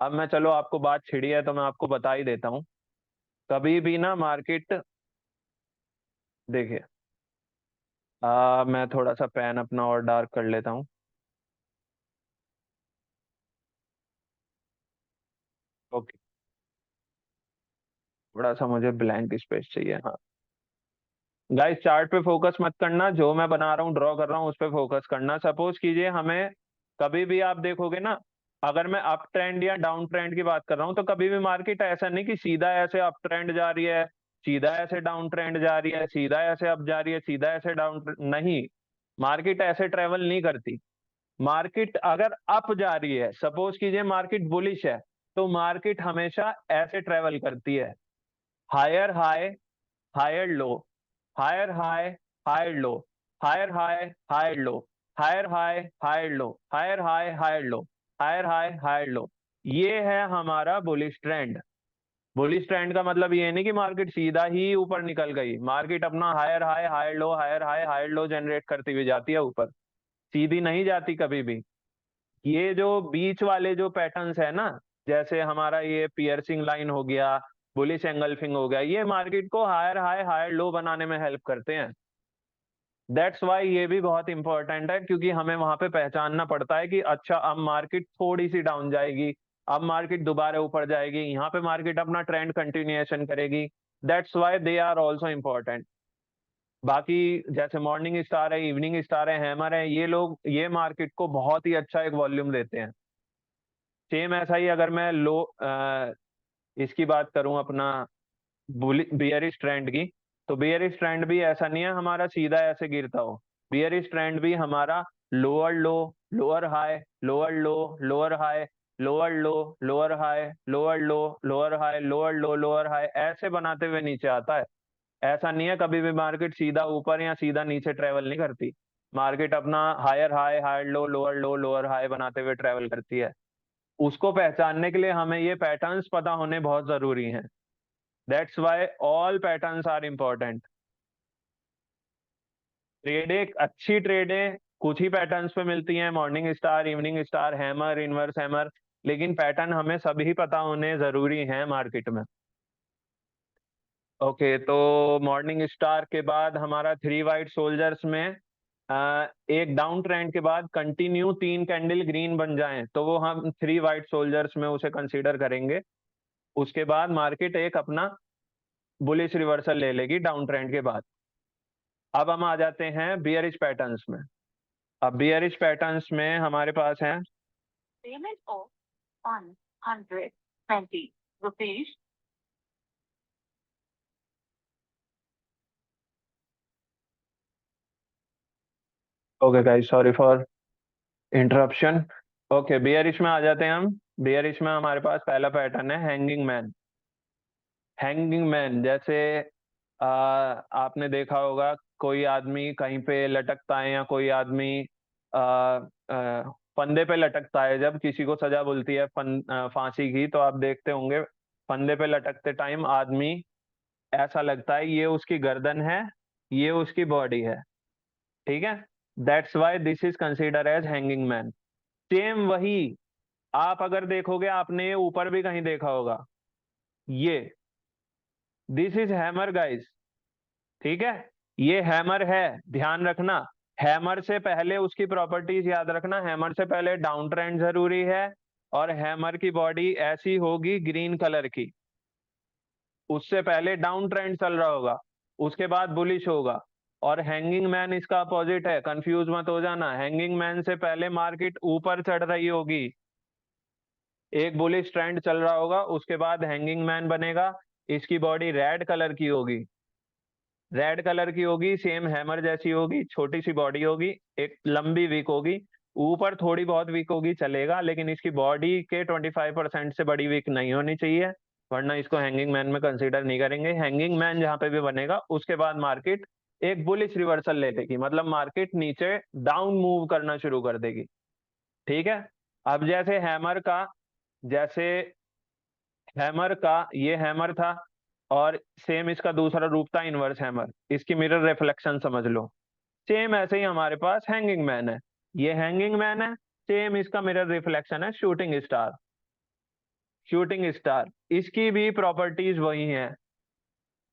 अब मैं, चलो आपको बात छिड़ी है तो मैं आपको बता ही देता हूँ। कभी भी ना मार्केट, देखिए, मैं थोड़ा सा पेन अपना और डार्क कर लेता हूँ। ओके, थोड़ा सा मुझे ब्लैंक स्पेस चाहिए। हाँ गाइस, चार्ट पे फोकस मत करना, जो मैं बना रहा हूँ ड्रॉ कर रहा हूँ उस पे फोकस करना। सपोज कीजिए हमें, कभी भी आप देखोगे ना, अगर मैं अप ट्रेंड या डाउन ट्रेंड की बात कर रहा हूँ, तो कभी भी मार्केट ऐसा नहीं कि सीधा ऐसे अप ट्रेंड जा रही है, सीधा ऐसे डाउन ट्रेंड जा रही है, सीधा ऐसे अप जा रही है, सीधा ऐसे डाउन, नहीं। मार्केट ऐसे ट्रेवल नहीं करती। मार्केट अगर अप जा रही है, सपोज कीजिए मार्केट बुलिश है, तो मार्केट हमेशा ऐसे ट्रेवल करती है, higher high, higher low, higher high, higher low, higher high, higher low, higher high, higher low, higher high, higher low, higher high, higher low. ये है हमारा बुलिश ट्रेंड। बुलिश ट्रेंड का मतलब ये नहीं कि मार्केट सीधा ही ऊपर निकल गई, मार्केट अपना higher high, higher low, higher high, higher low generate करती हुई जाती है ऊपर, सीधी नहीं जाती कभी भी। ये जो बीच वाले जो पैटर्न्स है ना, जैसे हमारा ये पियर्सिंग लाइन हो गया, बुलिश एंगल्फिंग हो गया, ये मार्केट को हायर हाई, हायर लो बनाने में हेल्प करते हैं। दैट्स वाई ये भी बहुत इंपॉर्टेंट है, क्योंकि हमें वहां पे पहचानना पड़ता है कि अच्छा अब मार्केट थोड़ी सी डाउन जाएगी, अब मार्केट दोबारा ऊपर जाएगी, यहाँ पे मार्केट अपना ट्रेंड कंटिन्यूएशन करेगी। That's why they are also important. बाकी जैसे मॉर्निंग स्टार है, इवनिंग स्टार है, हैमर है, ये लोग ये मार्केट को बहुत ही अच्छा एक वॉल्यूम देते हैं। सेम ऐसा ही अगर मैं इसकी बात करूं अपना बियरिश ट्रेंड की, तो बियरिश ट्रेंड भी ऐसा नहीं है हमारा सीधा ऐसे गिरता हो। बियरिश ट्रेंड भी हमारा lower low, lower high, lower low, lower high, lower low, lower high, lower low, lower high, lower low, lower high, ऐसे बनाते हुए नीचे आता है। ऐसा नहीं है कभी भी मार्केट सीधा ऊपर या सीधा नीचे ट्रेवल नहीं करती। मार्केट अपना higher high, higher low, lower low, lower high बनाते हुए ट्रेवल करती है। उसको पहचानने के लिए हमें ये पैटर्न्स पता होने बहुत जरूरी हैं। That's why all patterns are important. Trade एक अच्छी ट्रेड है, कुछ ही पैटर्न्स पे मिलती हैं, morning star, evening star, hammer, inverse hammer, लेकिन पैटर्न हमें सभी पता होने जरूरी है मार्केट में। ओके, तो मॉर्निंग स्टार के बाद हमारा थ्री वाइट सोल्जर्स में एक डाउन ट्रेंड के बाद कंटिन्यू 3 कैंडल ग्रीन बन जाएं तो वो हम थ्री वाइट सोल्जर्स में उसे कंसीडर करेंगे। उसके बाद मार्केट एक अपना बुलिश रिवर्सल ले लेगी डाउन ट्रेंड के बाद। अब हम आ जाते हैं बियरिश पैटर्न्स में। अब बियरिश पैटर्न्स में हमारे पास है payment of ₹120। Okay guys, sorry for interruption. Okay, bearish में आ जाते हैं हम। बियरिश में हमारे पास पहला पैटर्न है हैंगिंग मैन। हैंगिंग मैन जैसे आपने देखा होगा, कोई आदमी कहीं पे लटकता है या कोई आदमी आ, आ, फंदे पे लटकता है, जब किसी को सजा मिलती है फांसी की, तो आप देखते होंगे फंदे पे लटकते टाइम आदमी ऐसा लगता है ये उसकी गर्दन है, ये उसकी बॉडी है। ठीक है, that's why this is consider as hanging man. Same वही आप अगर देखोगे, आपने ये ऊपर भी कहीं देखा होगा, ये दिस इज हैमर गाइस। ठीक है, ये हैमर है, ध्यान रखना। हैमर से पहले उसकी प्रॉपर्टीज याद रखना। हैमर से पहले डाउन ट्रेंड जरूरी है, और हैमर की बॉडी ऐसी होगी ग्रीन कलर की। उससे पहले डाउन ट्रेंड चल रहा होगा, उसके बाद बुलिश होगा। और हैंगिंग मैन इसका अपोजिट है, कंफ्यूज मत हो जाना। हैंगिंग मैन से पहले मार्केट ऊपर चढ़ रही होगी, एक बुलिश ट्रेंड चल रहा होगा, उसके बाद हैंगिंग मैन बनेगा। इसकी बॉडी रेड कलर की होगी, रेड कलर की होगी, सेम हैमर जैसी होगी, छोटी सी बॉडी होगी, एक लंबी विक होगी। ऊपर थोड़ी बहुत वीक होगी चलेगा, लेकिन इसकी बॉडी के 25% से बड़ी वीक नहीं होनी चाहिए, वरना इसको हैंगिंग मैन में कंसीडर नहीं करेंगे। हैंगिंग मैन जहां पे भी बनेगा उसके बाद मार्केट एक बुलिश रिवर्सल ले लेगी, मतलब मार्केट नीचे डाउन मूव करना शुरू कर देगी। ठीक है, अब जैसे हैमर का ये हैमर था, और सेम इसका दूसरा रूप था इनवर्स हैमर, इसकी मिरर रिफ्लेक्शन समझ लो। सेम ऐसे ही हमारे पास हैंगिंग मैन है, ये हैंगिंग मैन है, सेम इसका मिरर रिफ्लेक्शन है शूटिंग स्टार। शूटिंग स्टार इसकी भी प्रॉपर्टीज वही हैं।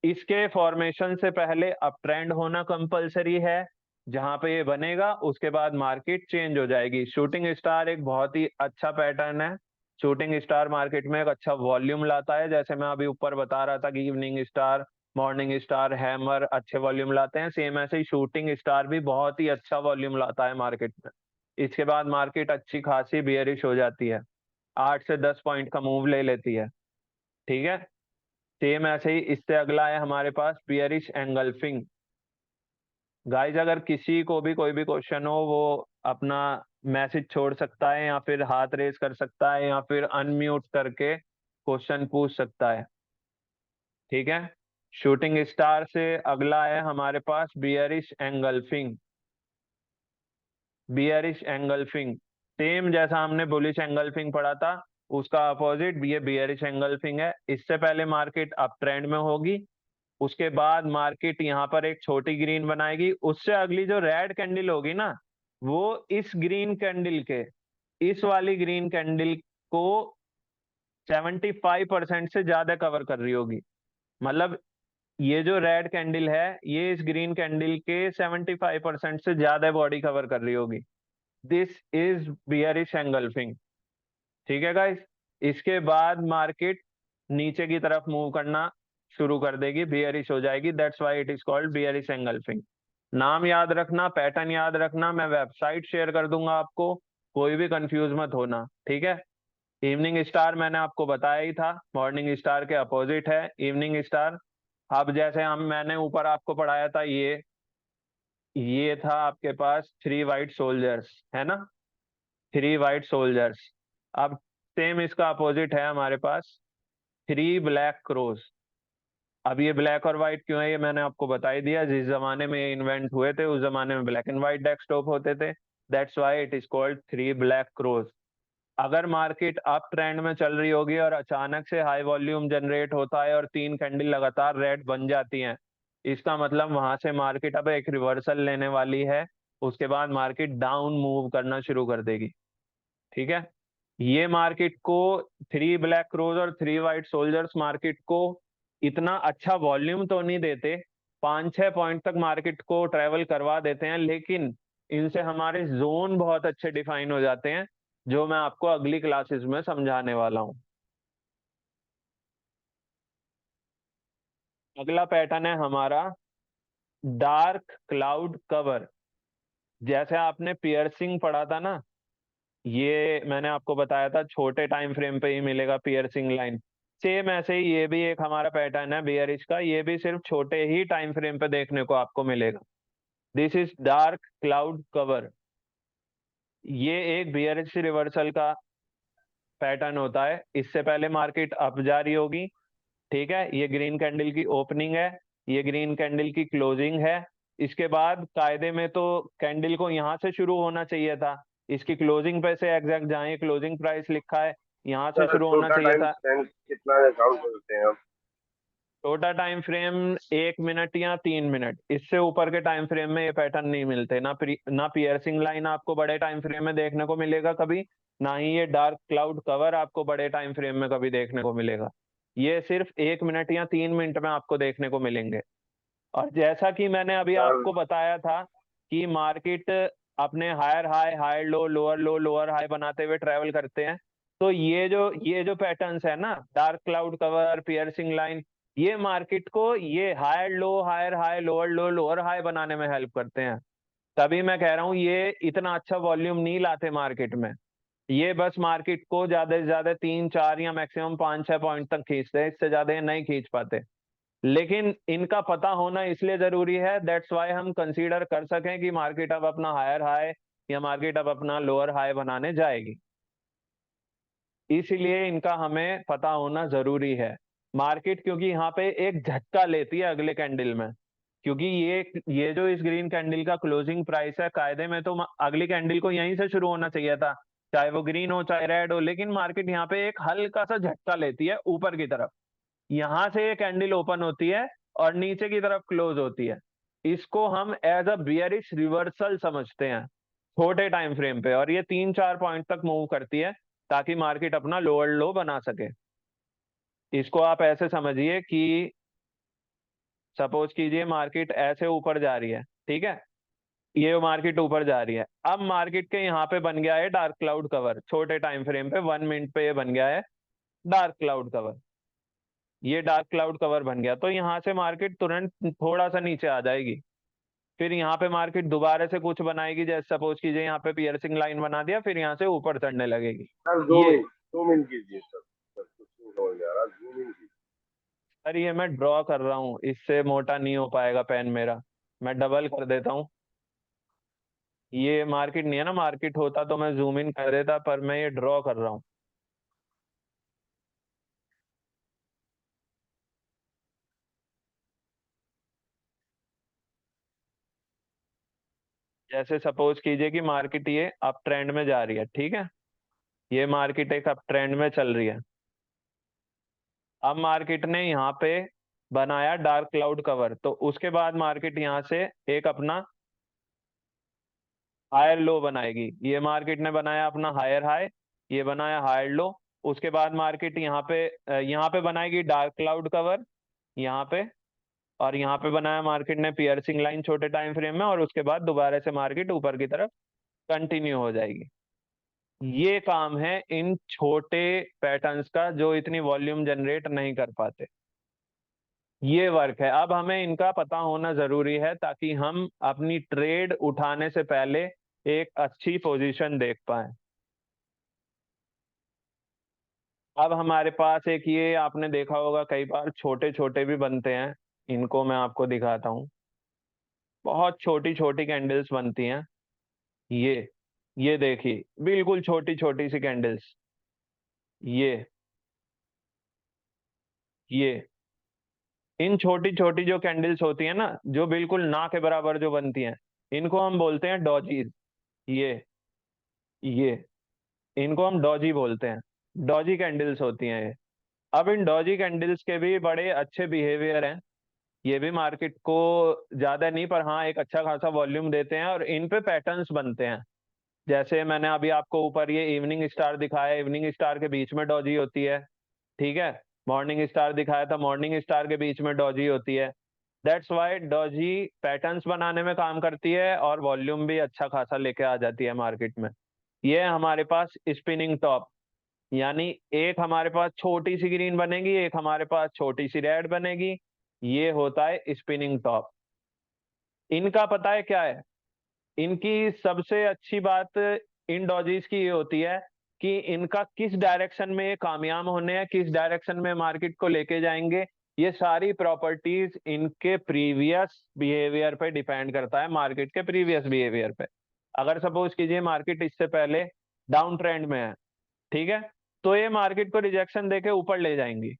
इसके फॉर्मेशन से पहले अप ट्रेंड होना कंपलसरी है, जहां पे ये बनेगा उसके बाद मार्केट चेंज हो जाएगी। शूटिंग स्टार एक बहुत ही अच्छा पैटर्न है। शूटिंग स्टार मार्केट में एक अच्छा वॉल्यूम लाता है, जैसे मैं अभी ऊपर बता रहा था कि evening star, morning star, hammer अच्छे वॉल्यूम लाते हैं, सेम ऐसे ही शूटिंग स्टार भी बहुत ही अच्छा वॉल्यूम लाता है मार्केट में। इसके बाद मार्केट अच्छी खासी बियरिश हो जाती है, 8 से 10 पॉइंट का मूव ले लेती है। ठीक है, सेम ऐसे ही इससे अगला है हमारे पास बियरिश एंगल्फिंग। गाइज अगर किसी को भी कोई भी क्वेश्चन हो, वो अपना मैसेज छोड़ सकता है, या फिर हाथ रेज कर सकता है, या फिर अनम्यूट करके क्वेश्चन पूछ सकता है। ठीक है, शूटिंग स्टार से अगला है हमारे पास bearish engulfing. Bearish engulfing same जैसा हमने बुलिश एंगल्फिंग पढ़ा था, उसका अपोजिट ये बियरिश एंगल्फिंग है। इससे पहले मार्केट अप ट्रेंड में होगी, उसके बाद मार्केट यहाँ पर एक छोटी ग्रीन बनाएगी, उससे अगली जो रेड कैंडल होगी ना, वो इस ग्रीन कैंडल के, इस वाली ग्रीन कैंडल को 75% से ज्यादा कवर कर रही होगी। मतलब ये जो रेड कैंडल है, ये इस ग्रीन कैंडल के 75% से ज्यादा बॉडी कवर कर रही होगी। This is bearish engulfing. ठीक है गाइस, इसके बाद मार्केट नीचे की तरफ मूव करना शुरू कर देगी, बियरिश हो जाएगी। That's why it is called bearish engulfing. नाम याद रखना, पैटर्न याद रखना, मैं वेबसाइट शेयर कर दूंगा आपको, कोई भी कंफ्यूज मत होना। ठीक है, इवनिंग स्टार मैंने आपको बताया ही था, मॉर्निंग स्टार के अपोजिट है इवनिंग स्टार। अब जैसे हम मैंने ऊपर आपको पढ़ाया था, ये था आपके पास थ्री वाइट सोल्जर्स, है ना, थ्री वाइट सोल्जर्स। अब सेम इसका अपोजिट है हमारे पास थ्री ब्लैक क्रोज। अब ये ब्लैक और व्हाइट क्यों है, ये मैंने आपको बता ही दिया। जिस जमाने में ये इन्वेंट हुए थे, उस जमाने में ब्लैक एंड व्हाइट डेस्कटॉप होते थे। That's why it is called three black crows. अगर मार्केट अप ट्रेंड में चल रही होगी और अचानक से हाई वॉल्यूम जनरेट होता है और 3 कैंडल लगातार रेड बन जाती हैं, इसका मतलब वहां से मार्केट अब एक रिवर्सल लेने वाली है, उसके बाद मार्केट डाउन मूव करना शुरू कर देगी। ठीक है, ये मार्केट को, थ्री ब्लैक क्रोज और थ्री वाइट सोल्जर्स मार्केट को इतना अच्छा वॉल्यूम तो नहीं देते, 5-6 पॉइंट तक मार्केट को ट्रेवल करवा देते हैं, लेकिन इनसे हमारे जोन बहुत अच्छे डिफाइन हो जाते हैं, जो मैं आपको अगली क्लासेस में समझाने वाला हूं। अगला पैटर्न है हमारा डार्क क्लाउड कवर। जैसे आपने पियर्सिंग पढ़ा था ना, ये मैंने आपको बताया था छोटे टाइम फ्रेम पे ही मिलेगा पियर्सिंग लाइन, सेम ऐसे ही ये भी एक हमारा पैटर्न है बेयरिश का, ये भी सिर्फ छोटे ही टाइम फ्रेम पे देखने को आपको मिलेगा। This is dark cloud cover. ये एक बेयरिश रिवर्सल का पैटर्न होता है। इससे पहले मार्केट अप जा रही होगी, ठीक है, ये ग्रीन कैंडल की ओपनिंग है, ये ग्रीन कैंडल की क्लोजिंग है। इसके बाद कायदे में तो कैंडल को यहाँ से शुरू होना चाहिए था, इसकी क्लोजिंग पे से एग्जैक्ट जहाँ ये क्लोजिंग प्राइस लिखा है यहाँ से सर शुरू होना छोटा चाहिए टाइम था। फ्रेम कितना काउंट करते हैं आप? छोटा टाइम फ्रेम 1 मिनट या 3 मिनट, इससे ऊपर के टाइम फ्रेम में ये पैटर्न नहीं मिलते। ना पियर्सिंग लाइन आपको बड़े टाइम फ्रेम में देखने को मिलेगा कभी, ना ही ये डार्क क्लाउड कवर आपको बड़े टाइम फ्रेम में कभी देखने को मिलेगा। ये सिर्फ 1 मिनट या 3 मिनट में आपको देखने को मिलेंगे। और जैसा कि मैंने अभी सर आपको बताया था कि मार्केट अपने higher high, higher low, lower high बनाते हुए ट्रेवल करते हैं, तो ये जो पैटर्न्स है ना, dark cloud cover, piercing line, ये मार्केट को ये higher low, higher high, lower low, lower high बनाने में हेल्प करते हैं। तभी मैं कह रहा हूँ ये इतना अच्छा वॉल्यूम नहीं लाते मार्केट में, ये बस मार्केट को ज्यादा से ज्यादा 3-4 या मैक्सिमम 5-6 पॉइंट तक खींचते हैं, इससे ज्यादा ये नहीं खींच पाते। लेकिन इनका पता होना इसलिए जरूरी है, दैट्स वाई हम कंसीडर कर सकें कि मार्केट अब अपना हायर हाई या मार्केट अब अपना लोअर हाई बनाने जाएगी, इसलिए इनका हमें पता होना जरूरी है। मार्केट क्योंकि यहाँ पे एक झटका लेती है अगले कैंडल में, क्योंकि ये जो इस ग्रीन कैंडल का क्लोजिंग प्राइस है, कायदे में तो अगली कैंडल को यहीं से शुरू होना चाहिए था, चाहे वो ग्रीन हो चाहे रेड हो, लेकिन मार्केट यहाँ पे एक हल्का सा झटका लेती है ऊपर की तरफ, यहां से ये कैंडल ओपन होती है और नीचे की तरफ क्लोज होती है। इसको हम एज अ बियरिश रिवर्सल समझते हैं छोटे टाइम फ्रेम पे, और ये 3-4 पॉइंट तक मूव करती है ताकि मार्केट अपना लोअर लो बना सके। इसको आप ऐसे समझिए कि सपोज कीजिए मार्केट ऐसे ऊपर जा रही है, ठीक है, ये मार्केट ऊपर जा रही है, अब मार्केट के यहाँ पे बन गया है डार्क क्लाउड कवर, छोटे टाइम फ्रेम पे 1 मिनट पे ये बन गया है डार्क क्लाउड कवर, ये डार्क क्लाउड कवर बन गया, तो यहाँ से मार्केट तुरंत थोड़ा सा नीचे आ जाएगी, फिर यहाँ पे मार्केट दोबारा से कुछ बनाएगी, जैसे सपोज कीजिए यहाँ पे पियर्सिंग लाइन बना दिया, फिर यहाँ से ऊपर चढ़ने लगेगी। सर ये जूम इन कीजिए सर। सर कुछ नहीं समझ आ रहा, जूम इन कीजिए। सर ये मैं ड्रॉ कर रहा हूँ, इससे मोटा नहीं हो पाएगा पेन मेरा, मैं डबल कर देता हूँ। ये मार्केट नहीं है ना, मार्केट होता तो मैं जूम इन कर देता, पर मैं ये ड्रॉ कर रहा हूँ। जैसे सपोज कीजिए कि मार्केट ये अप ट्रेंड में जा रही है, ठीक है, ये मार्केट एक अप ट्रेंड में चल रही है, अब मार्केट ने यहाँ पे बनाया डार्क क्लाउड कवर, तो उसके बाद मार्केट यहाँ से एक अपना हायर लो बनाएगी, ये मार्केट ने बनाया अपना हायर हाई, ये बनाया हायर लो, उसके बाद मार्केट यहाँ पे बनाएगी डार्क क्लाउड कवर यहाँ पे, और यहाँ पे बनाया मार्केट ने पियर्सिंग लाइन छोटे टाइम फ्रेम में, और उसके बाद दोबारा से मार्केट ऊपर की तरफ कंटिन्यू हो जाएगी। ये काम है इन छोटे पैटर्न्स का जो इतनी वॉल्यूम जनरेट नहीं कर पाते, ये वर्क है। अब हमें इनका पता होना जरूरी है ताकि हम अपनी ट्रेड उठाने से पहले एक अच्छी पोजीशन देख पाए। अब हमारे पास एक, ये आपने देखा होगा कई बार छोटे छोटे भी बनते हैं, इनको मैं आपको दिखाता हूँ, बहुत छोटी छोटी कैंडल्स बनती हैं, ये देखिए बिल्कुल छोटी छोटी सी कैंडल्स, ये ये इन छोटी छोटी जो कैंडल्स होती है ना, जो बिल्कुल ना के बराबर जो बनती हैं, इनको हम बोलते हैं डॉजीज। ये ये इनको हम डॉजी बोलते हैं, डॉजी कैंडल्स होती हैं ये। अब इन डॉजी कैंडल्स के भी बड़े अच्छे बिहेवियर हैं, ये भी मार्केट को ज्यादा नहीं पर हाँ एक अच्छा खासा वॉल्यूम देते हैं और इन पे पैटर्न्स बनते हैं। जैसे मैंने अभी आपको ऊपर ये इवनिंग स्टार दिखाया, इवनिंग स्टार के बीच में डॉजी होती है, ठीक है। मॉर्निंग स्टार दिखाया था, मॉर्निंग स्टार के बीच में डॉजी होती है। दैट्स वाई डॉजी पैटर्न्स बनाने में काम करती है और वॉल्यूम भी अच्छा खासा लेके आ जाती है मार्केट में। ये है हमारे पास स्पिनिंग टॉप, यानी एक हमारे पास छोटी सी ग्रीन बनेगी, एक हमारे पास छोटी सी रेड बनेगी। ये होता है स्पिनिंग टॉप। इनका पता है क्या है? इनकी सबसे अच्छी बात इन डॉजीज की ये होती है कि इनका किस डायरेक्शन में ये कामयाब होने हैं, किस डायरेक्शन में मार्केट को लेके जाएंगे, ये सारी प्रॉपर्टीज इनके प्रीवियस बिहेवियर पे डिपेंड करता है, मार्केट के प्रीवियस बिहेवियर पे। अगर सपोज कीजिए मार्केट इससे पहले डाउन ट्रेंड में है, ठीक है, तो ये मार्केट को रिजेक्शन देके ऊपर ले जाएंगी।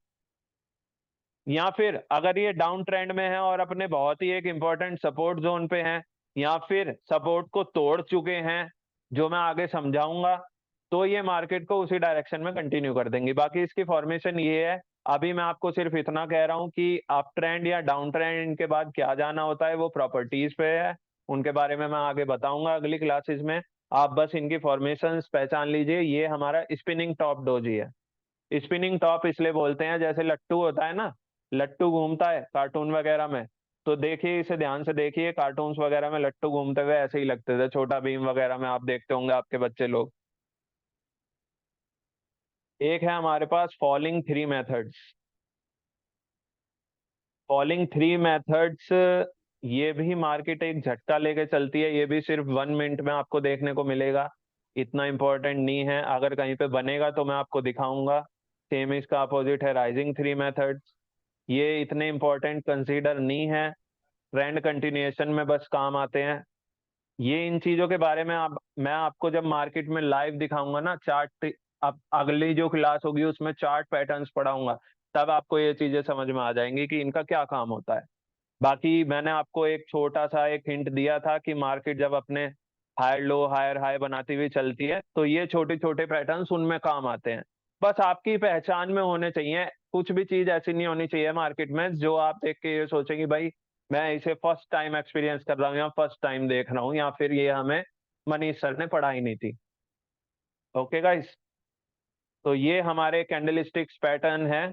या फिर अगर ये डाउन ट्रेंड में है और अपने बहुत ही एक इंपॉर्टेंट सपोर्ट जोन पे हैं, या फिर सपोर्ट को तोड़ चुके हैं, जो मैं आगे समझाऊंगा, तो ये मार्केट को उसी डायरेक्शन में कंटिन्यू कर देंगी। बाकी इसकी फॉर्मेशन ये है, अभी मैं आपको सिर्फ इतना कह रहा हूं कि अप ट्रेंड या डाउन ट्रेंड इनके बाद क्या जाना होता है वो प्रॉपर्टीज पे है, उनके बारे में मैं आगे बताऊंगा अगली क्लासेस में। आप बस इनकी फॉर्मेशंस पहचान लीजिए। ये हमारा स्पिनिंग टॉप डोजी है। स्पिनिंग टॉप इसलिए बोलते हैं, जैसे लट्टू होता है ना, लट्टू घूमता है कार्टून वगैरह में, तो देखिए इसे ध्यान से देखिए, कार्टून्स वगैरह में लट्टू घूमते हुए ऐसे ही लगते थे, छोटा भीम वगैरह में आप देखते होंगे आपके बच्चे लोग। एक है हमारे पास falling three methods. Falling three methods, ये भी मार्केट एक झटका लेके चलती है, ये भी सिर्फ 1 मिनट में आपको देखने को मिलेगा, इतना इंपॉर्टेंट नहीं है। अगर कहीं पे बनेगा तो मैं आपको दिखाऊंगा। सेम इसका अपोजिट है राइजिंग थ्री मेथड्स। ये इतने इंपॉर्टेंट कंसीडर नहीं है, ट्रेंड कंटिन्यूएशन में बस काम आते हैं। ये इन चीजों के बारे में मैं आपको जब मार्केट में लाइव दिखाऊंगा ना चार्ट, अब अगली जो क्लास होगी उसमें चार्ट पैटर्न्स पढ़ाऊंगा, तब आपको ये चीजें समझ में आ जाएंगी कि इनका क्या काम होता है। बाकी मैंने आपको एक छोटा सा एक हिंट दिया था कि मार्केट जब अपने हायर लो हायर हाई बनाती हुई चलती है तो ये छोटे छोटे पैटर्न्स उनमें काम आते हैं। बस आपकी पहचान में होने चाहिए, कुछ भी चीज ऐसी नहीं होनी चाहिए मार्केट में जो आप देख के ये सोचेंगे भाई मैं इसे फर्स्ट टाइम एक्सपीरियंस कर रहा हूँ या फर्स्ट टाइम देख रहा हूँ, या फिर ये हमें मनीष सर ने पढ़ाई नहीं थी। ओके गाइस, तो ये हमारे कैंडलस्टिक्स पैटर्न है।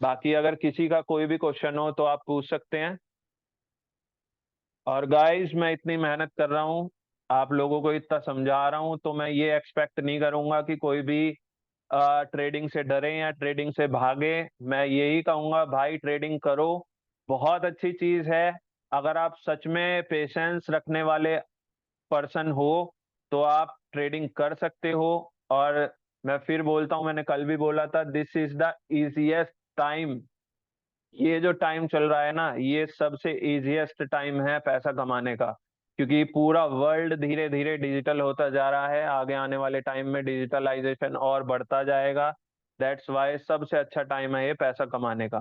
बाकी अगर किसी का कोई भी क्वेश्चन हो तो आप पूछ सकते हैं। और गाइस मैं इतनी मेहनत कर रहा हूँ, आप लोगों को इतना समझा रहा हूँ, तो मैं ये एक्सपेक्ट नहीं करूंगा कि कोई भी ट्रेडिंग से डरे या ट्रेडिंग से भागे। मैं यही कहूंगा भाई ट्रेडिंग करो, बहुत अच्छी चीज है। अगर आप सच में पेशेंस रखने वाले पर्सन हो तो आप ट्रेडिंग कर सकते हो। और मैं फिर बोलता हूँ, मैंने कल भी बोला था, this is the easiest time. ये जो टाइम चल रहा है ना, ये सबसे इजीएस्ट टाइम है पैसा कमाने का, क्योंकि पूरा वर्ल्ड धीरे धीरे डिजिटल होता जा रहा है। आगे आने वाले टाइम में डिजिटलाइजेशन और बढ़ता जाएगा। दैट्स वाई सबसे अच्छा टाइम है ये पैसा कमाने का।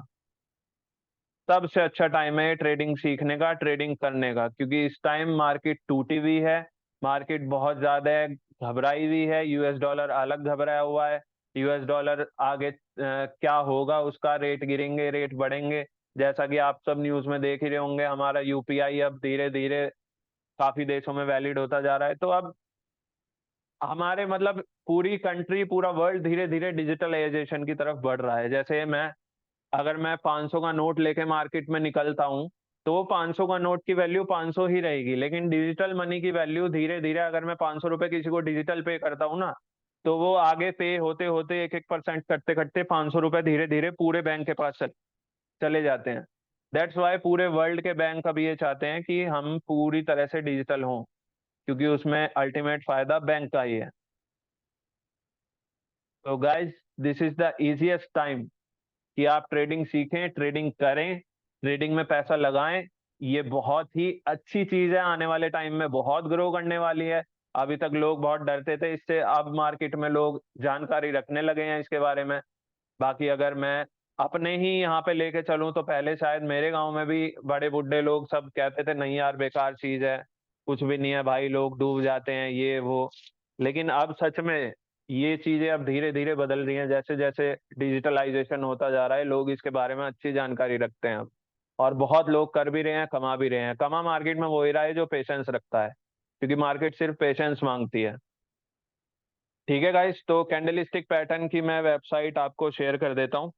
सबसे अच्छा टाइम है ट्रेडिंग सीखने का, ट्रेडिंग करने का, क्योंकि इस टाइम मार्केट टूटी हुई है, मार्केट बहुत ज्यादा घबराई हुई है। यूएस डॉलर अलग घबराया हुआ है। यूएस डॉलर आगे क्या होगा, उसका रेट गिरेंगे रेट बढ़ेंगे, जैसा कि आप सब न्यूज में देख ही रहे होंगे। हमारा यूपीआई अब धीरे धीरे काफी देशों में वैलिड होता जा रहा है, तो अब हमारे मतलब पूरी कंट्री पूरा वर्ल्ड धीरे धीरे डिजिटलाइजेशन की तरफ बढ़ रहा है। जैसे मैं, अगर मैं 500 का नोट लेके मार्केट में निकलता हूँ तो वो 500 का नोट की वैल्यू 500 ही रहेगी, लेकिन डिजिटल मनी की वैल्यू धीरे धीरे, अगर मैं 500 रुपए किसी को डिजिटल पे करता हूँ ना, तो वो आगे पे होते होते एक एक परसेंट कटते कटते 500 रुपए धीरे धीरे पूरे बैंक के पास चले जाते हैं। दैट्स वाई पूरे वर्ल्ड के बैंक अब ये चाहते हैं कि हम पूरी तरह से डिजिटल हों, क्योंकि उसमें अल्टीमेट फायदा बैंक का ही है। तो guys this is the easiest time कि आप ट्रेडिंग सीखें, ट्रेडिंग करें, ट्रेडिंग में पैसा लगाएं। ये बहुत ही अच्छी चीज है, आने वाले टाइम में बहुत ग्रो करने वाली है। अभी तक लोग बहुत डरते थे इससे, अब मार्केट में लोग जानकारी रखने लगे हैं इसके बारे में। बाकी अगर मैं अपने ही यहाँ पे लेके चलूं तो पहले शायद मेरे गांव में भी बड़े बुड्ढे लोग सब कहते थे नहीं यार बेकार चीज है, कुछ भी नहीं है भाई, लोग डूब जाते हैं ये वो। लेकिन अब सच में ये चीजें अब धीरे धीरे बदल रही हैं, जैसे जैसे डिजिटलाइजेशन होता जा रहा है लोग इसके बारे में अच्छी जानकारी रखते हैं अब। और बहुत लोग कर भी रहे हैं, कमा भी रहे हैं। कमा मार्केट में वही रहा है जो पेशेंस रखता है, क्योंकि मार्केट सिर्फ पेशेंस मांगती है। ठीक है गाइस, तो कैंडलस्टिक पैटर्न की मैं वेबसाइट आपको शेयर कर देता हूँ।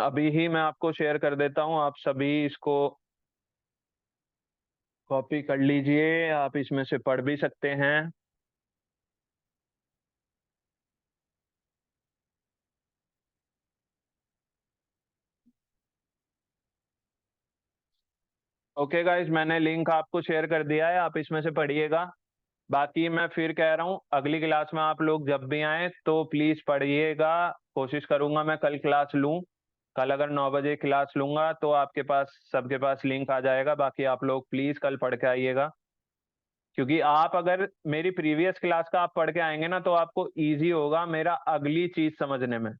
अभी ही मैं आपको शेयर कर देता हूँ, आप सभी इसको कॉपी कर लीजिए, आप इसमें से पढ़ भी सकते हैं। ओके गाइस, मैंने लिंक आपको शेयर कर दिया है, आप इसमें से पढ़िएगा। बाकी मैं फिर कह रहा हूँ, अगली क्लास में आप लोग जब भी आए तो प्लीज पढ़िएगा। कोशिश करूंगा मैं कल क्लास लूँ। कल अगर 9 बजे क्लास लूंगा तो आपके पास, सबके पास लिंक आ जाएगा। बाकी आप लोग प्लीज कल पढ़ के आइएगा, क्योंकि आप अगर मेरी प्रीवियस क्लास का आप पढ़ के आएंगे ना तो आपको इजी होगा मेरा अगली चीज समझने में।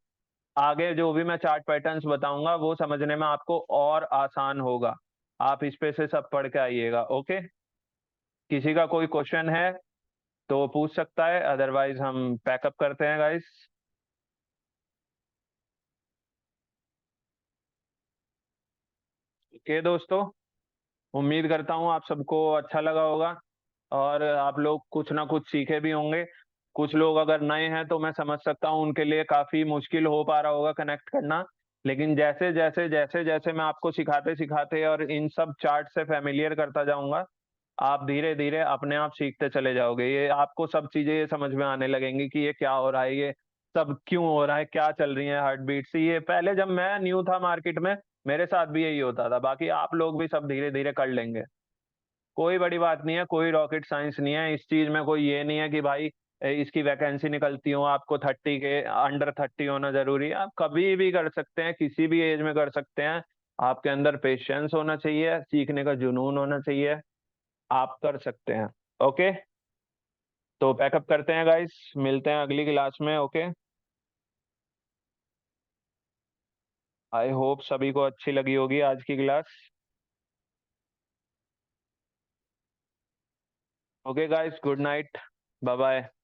आगे जो भी मैं चार्ट पैटर्न्स बताऊंगा वो समझने में आपको और आसान होगा। आप इस पे से सब पढ़ के आइएगा। ओके, किसी का कोई क्वेश्चन है तो पूछ सकता है, अदरवाइज हम पैकअप करते हैं गाइस। ओके दोस्तों, उम्मीद करता हूँ आप सबको अच्छा लगा होगा और आप लोग कुछ ना कुछ सीखे भी होंगे। कुछ लोग अगर नए हैं तो मैं समझ सकता हूँ उनके लिए काफी मुश्किल हो पा रहा होगा कनेक्ट करना। लेकिन जैसे जैसे जैसे जैसे मैं आपको सिखाते सिखाते और इन सब चार्ट से फेमिलियर करता जाऊंगा, आप धीरे धीरे अपने आप सीखते चले जाओगे। ये आपको सब चीजें ये समझ में आने लगेंगी कि ये क्या हो रहा है, ये सब क्यों हो रहा है, क्या चल रही है हार्ट बीट से। ये पहले जब मैं न्यू था मार्केट में मेरे साथ भी यही होता था। बाकी आप लोग भी सब धीरे धीरे कर लेंगे, कोई बड़ी बात नहीं है, कोई रॉकेट साइंस नहीं है इस चीज में। कोई ये नहीं है कि भाई इसकी वैकेंसी निकलती हो आपको 30 के अंडर 30 होना जरूरी है। आप कभी भी कर सकते हैं, किसी भी एज में कर सकते हैं। आपके अंदर पेशेंस होना चाहिए, सीखने का जुनून होना चाहिए, आप कर सकते हैं। ओके, तो पैकअप करते हैं गाइस, मिलते हैं अगली क्लास में। ओके, आई होप सभी को अच्छी लगी होगी आज की class. Okay guys, good night, bye bye.